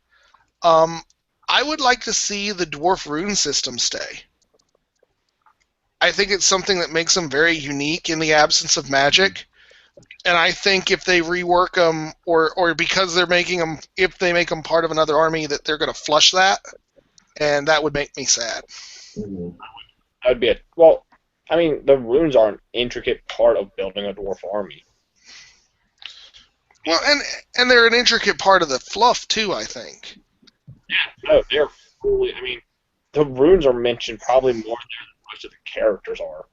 I would like to see the dwarf rune system stay. I think it's something that makes them very unique in the absence of magic. And I think if they rework them, or because they're making them, if they make them part of another army, that they're going to flush that, and that would make me sad. Mm-hmm. That would be well. I mean, the runes are an intricate part of building a dwarf army. Mm-hmm. Well, and they're an intricate part of the fluff too, I think. Yeah, no, they're fully. I mean, the runes are mentioned probably more there than most of the characters are.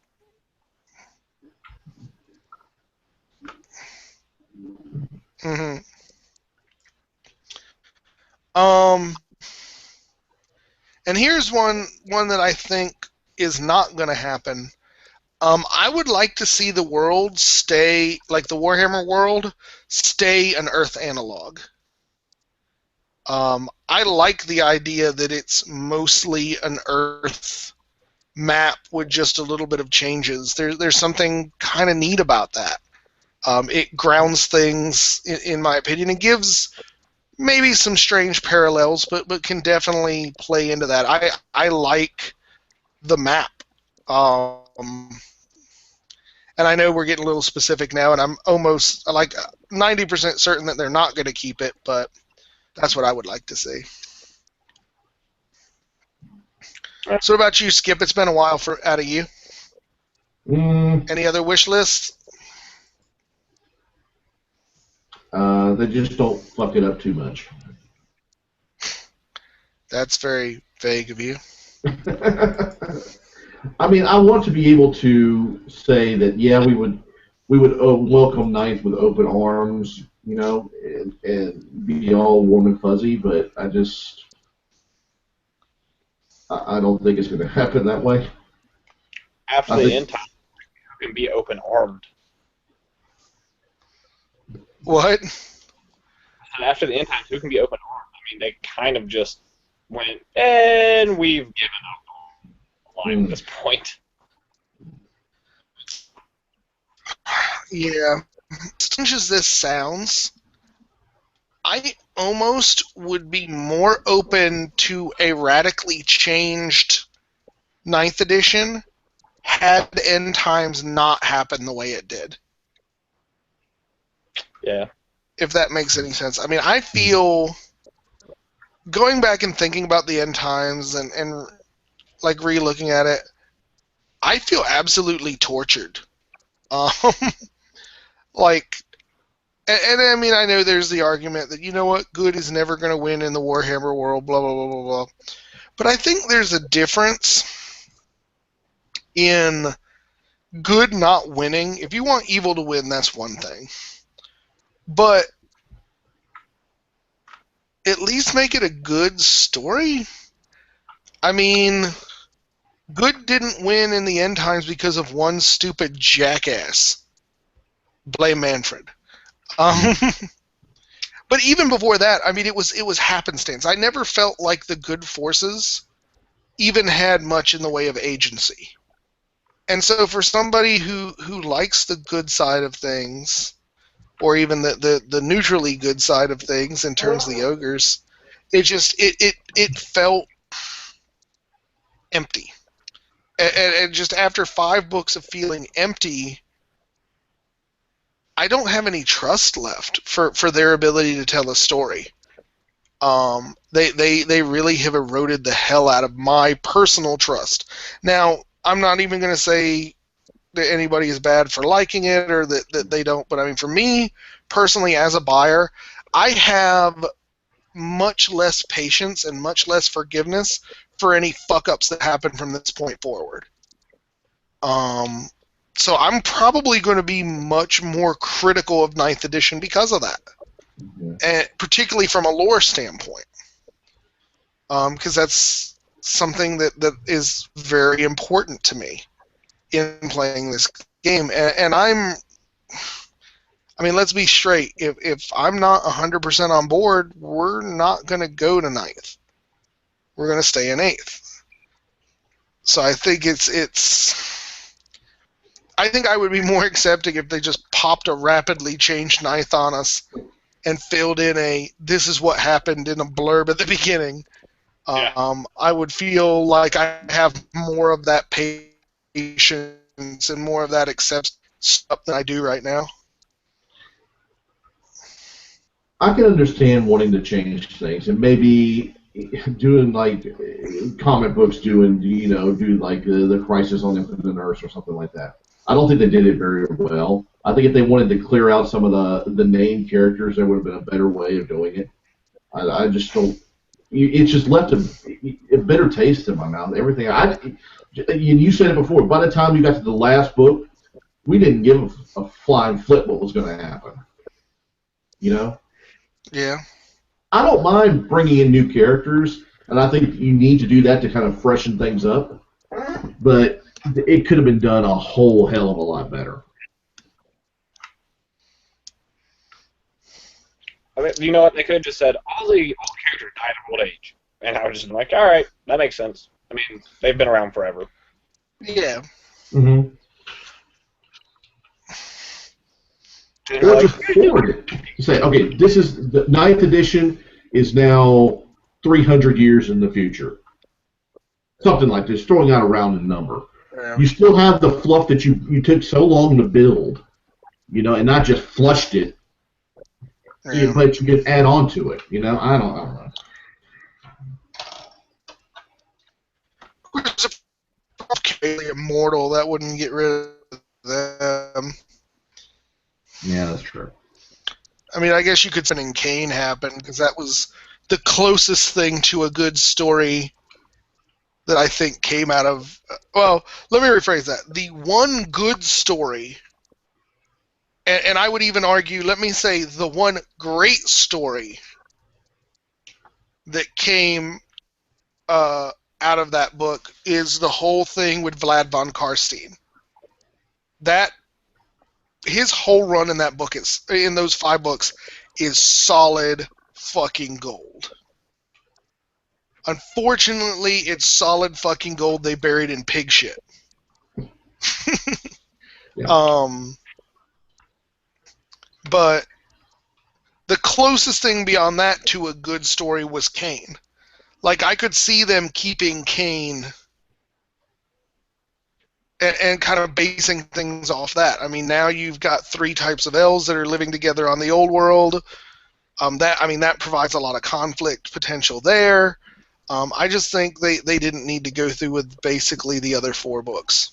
Mm-hmm. And here's one that I think is not going to happen. I would like to see the world stay, like the Warhammer world, stay an Earth analog. I like the idea that it's mostly an Earth map with just a little bit of changes. There's something kind of neat about that. It grounds things, in my opinion, and gives maybe some strange parallels, but can definitely play into that. I like the map. And I know we're getting a little specific now, and I'm almost like 90% certain that they're not going to keep it, but that's what I would like to see. So what about you, Skip? It's been a while out of you. Any other wish lists? They just don't fuck it up too much. That's very vague of you. I mean, I want to be able to say that, yeah, we would welcome Ninth with open arms, and be all warm and fuzzy. But I don't think it's going to happen that way. After I the think, end time, you can be open armed. What? And after the end times, who can be open armed? I mean, they kind of just went, and we've given up on line at this point. Yeah. As strange as this sounds, I almost would be more open to a radically changed Ninth Edition had End Times not happened the way it did. Yeah. If that makes any sense. I mean, I feel, going back and thinking about the End Times and like re-looking at it, I feel absolutely tortured. Um, like, and I mean, I know there's the argument that, you know what, good is never going to win in the Warhammer world, blah, blah, blah, blah, blah. But I think there's a difference in good not winning. If you want evil to win, that's one thing. But at least make it a good story. I mean, good didn't win in the End Times because of one stupid jackass. Blame Manfred. But even before that, I mean, it was happenstance. I never felt like the good forces even had much in the way of agency. And so for somebody who likes the good side of things, or even the neutrally good side of things in terms of the ogres, it felt empty. And just after 5 books of feeling empty, I don't have any trust left for their ability to tell a story. They really have eroded the hell out of my personal trust. Now, I'm not even going to say that anybody is bad for liking it or that they don't, but I mean, for me, personally, as a buyer, I have much less patience and much less forgiveness for any fuck-ups that happen from this point forward. So I'm probably going to be much more critical of Ninth Edition because of that. And particularly from a lore standpoint. Because that's something that is very important to me in playing this game. And I mean, let's be straight. If I'm not 100% on board, we're not going to go to 9th. We're going to stay in 8th. So I think I think I would be more accepting if they just popped a rapidly changed 9th on us and filled in this is what happened in a blurb at the beginning. Yeah. I would feel like I have more of that patience and more of that acceptance stuff than I do right now. I can understand wanting to change things, and maybe doing like comic books do like the Crisis on Infinite Earths or something like that. I don't think they did it very well. I think if they wanted to clear out some of the named characters, there would have been a better way of doing it. I just don't. It's just left a bitter taste in my mouth. Everything. You said it before. By the time you got to the last book, we didn't give a flying flip what was going to happen. You know. Yeah. I don't mind bringing in new characters, and I think you need to do that to kind of freshen things up. But it could have been done a whole hell of a lot better. I mean, you know what? They could have just said all the characters died of old age, and I would just been like, all right, that makes sense. I mean, they've been around forever. Yeah. Mm-hmm. Or just forward it. Say, okay, this is the 9th edition is now 300 years in the future. Something like this, throwing out a rounded number. Yeah. You still have the fluff that you took so long to build, and not just flushed it. Yeah. But you can add on to it. I don't know. There's immortal that wouldn't get rid of them. Yeah, that's true. I mean, I guess you could say Kane happen because that was the closest thing to a good story that I think came out of... Well, let me rephrase that. The one good story, and I would even argue, let me say, the one great story that came out of that book is the whole thing with Vlad von Karstein. His whole run in that book in those 5 books is solid fucking gold. Unfortunately, it's solid fucking gold they buried in pig shit. Yeah. But the closest thing beyond that to a good story was Cain. Like, I could see them keeping Cain and kind of basing things off that. I mean, now you've got 3 types of elves that are living together on the old world. That provides a lot of conflict potential there. I just think they didn't need to go through with basically the other 4 books.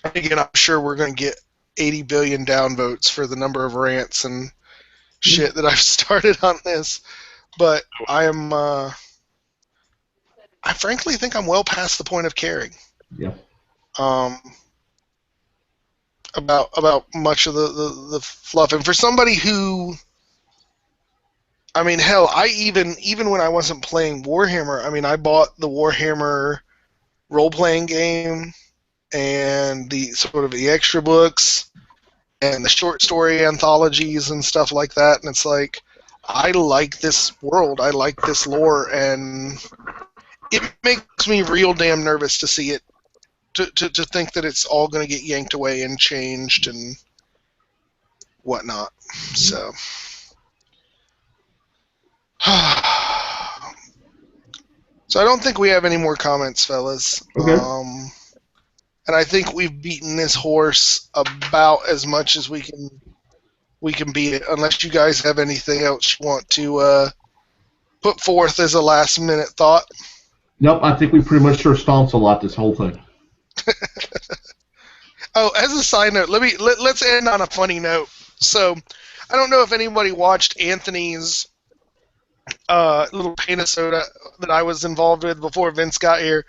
Again, I'm sure we're going to get 80 billion downvotes for the number of rants and shit that I've started on this, but I frankly think I'm well past the point of caring. Yeah. About much of the fluff, and for somebody who, I mean, hell, I even when I wasn't playing Warhammer, I mean, I bought the Warhammer role-playing game and the sort of the extra books and the short story anthologies and stuff like that, and it's like, I like this world, I like this lore, and it makes me real damn nervous to see it, to think that it's all going to get yanked away and changed and whatnot. So, so I don't think we have any more comments, fellas. Okay. And I think we've beaten this horse about as much as we can beat it, unless you guys have anything else you want to put forth as a last minute thought. Nope, I think we pretty much sure stomps a lot this whole thing. Oh, as a side note, let's end on a funny note. So, I don't know if anybody watched Anthony's little paint of soda that I was involved with before Vince got here,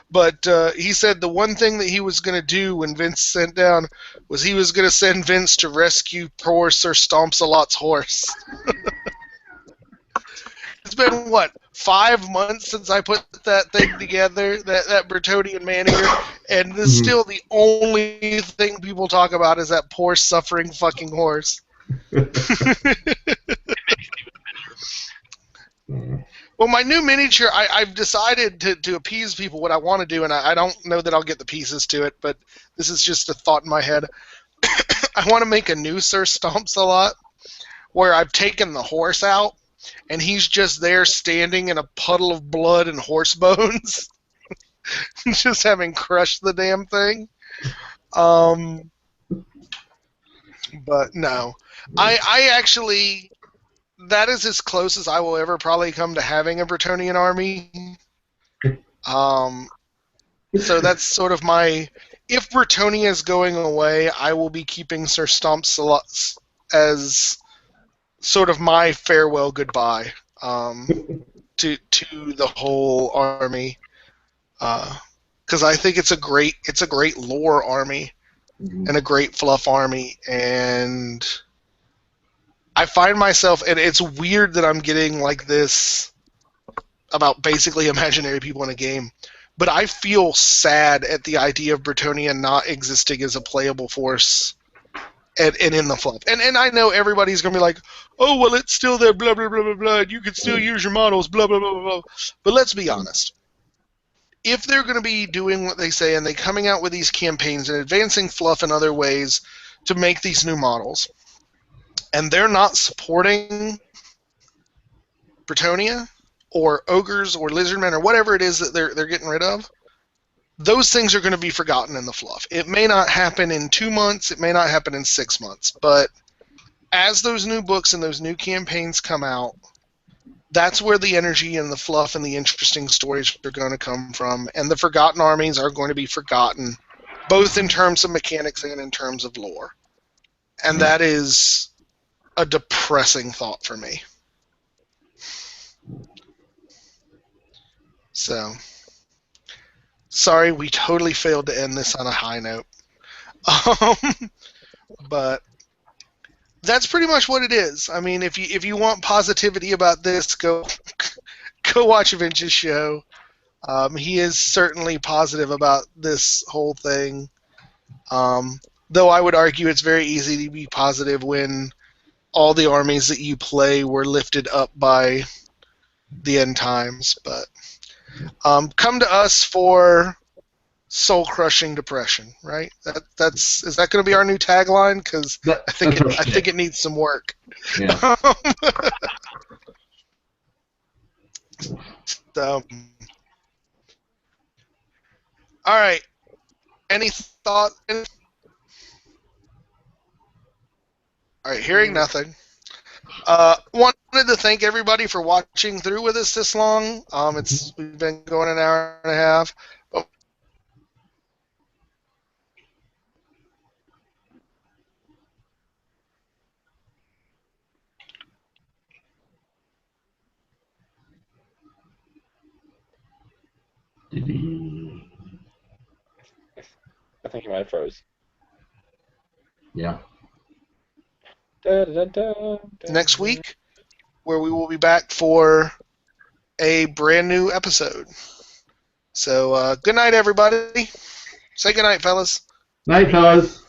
but he said the one thing that he was going to do when Vince sent down was he was going to send Vince to rescue poor Sir Stomps-a-Lot's horse. It's been, what, 5 months since I put that thing together, that Bretonian man-eater, and this is still the only thing people talk about is that poor, suffering fucking horse. Well, my new miniature, I've decided to appease people what I want to do, and I don't know that I'll get the pieces to it, but this is just a thought in my head. I want to make a new Sir Stomps-a-Lot where I've taken the horse out, and he's just there standing in a puddle of blood and horse bones, just having crushed the damn thing. But no. I actually... That is as close as I will ever probably come to having a Bretonian army. So that's sort of my... If Bretonia is going away, I will be keeping Sir Stomps-a-Lot as sort of my farewell goodbye to the whole army. Because I think it's a great lore army and a great fluff army, and I find myself, and it's weird that I'm getting like this about basically imaginary people in a game, but I feel sad at the idea of Bretonia not existing as a playable force and in the fluff. And I know everybody's going to be like, oh, well, it's still there, blah, blah, blah, blah, blah, you can still use your models, blah, blah, blah, blah, blah. But let's be honest. If they're going to be doing what they say and they're coming out with these campaigns and advancing fluff in other ways to make these new models, and they're not supporting Bretonia or ogres or lizardmen or whatever it is that they're getting rid of, those things are going to be forgotten in the fluff. It may not happen in 2 months, it may not happen in 6 months, but as those new books and those new campaigns come out, that's where the energy and the fluff and the interesting stories are going to come from, and the forgotten armies are going to be forgotten, both in terms of mechanics and in terms of lore. And that is a depressing thought for me. So, sorry, we totally failed to end this on a high note. But that's pretty much what it is. I mean, if you want positivity about this, go watch Vince's show. He is certainly positive about this whole thing. Though I would argue it's very easy to be positive when all the armies that you play were lifted up by the end times. But come to us for soul-crushing depression, right? Is that going to be our new tagline? Because I think it needs some work. Yeah. So, all right. Any thought? All right. Hearing nothing. Wanted to thank everybody for watching through with us this long. We've been going an hour and a half. But Did he? I think he might have froze. Yeah. next week, where we will be back for a brand new episode. So, good night, everybody. Say good night, fellas. Night, fellas.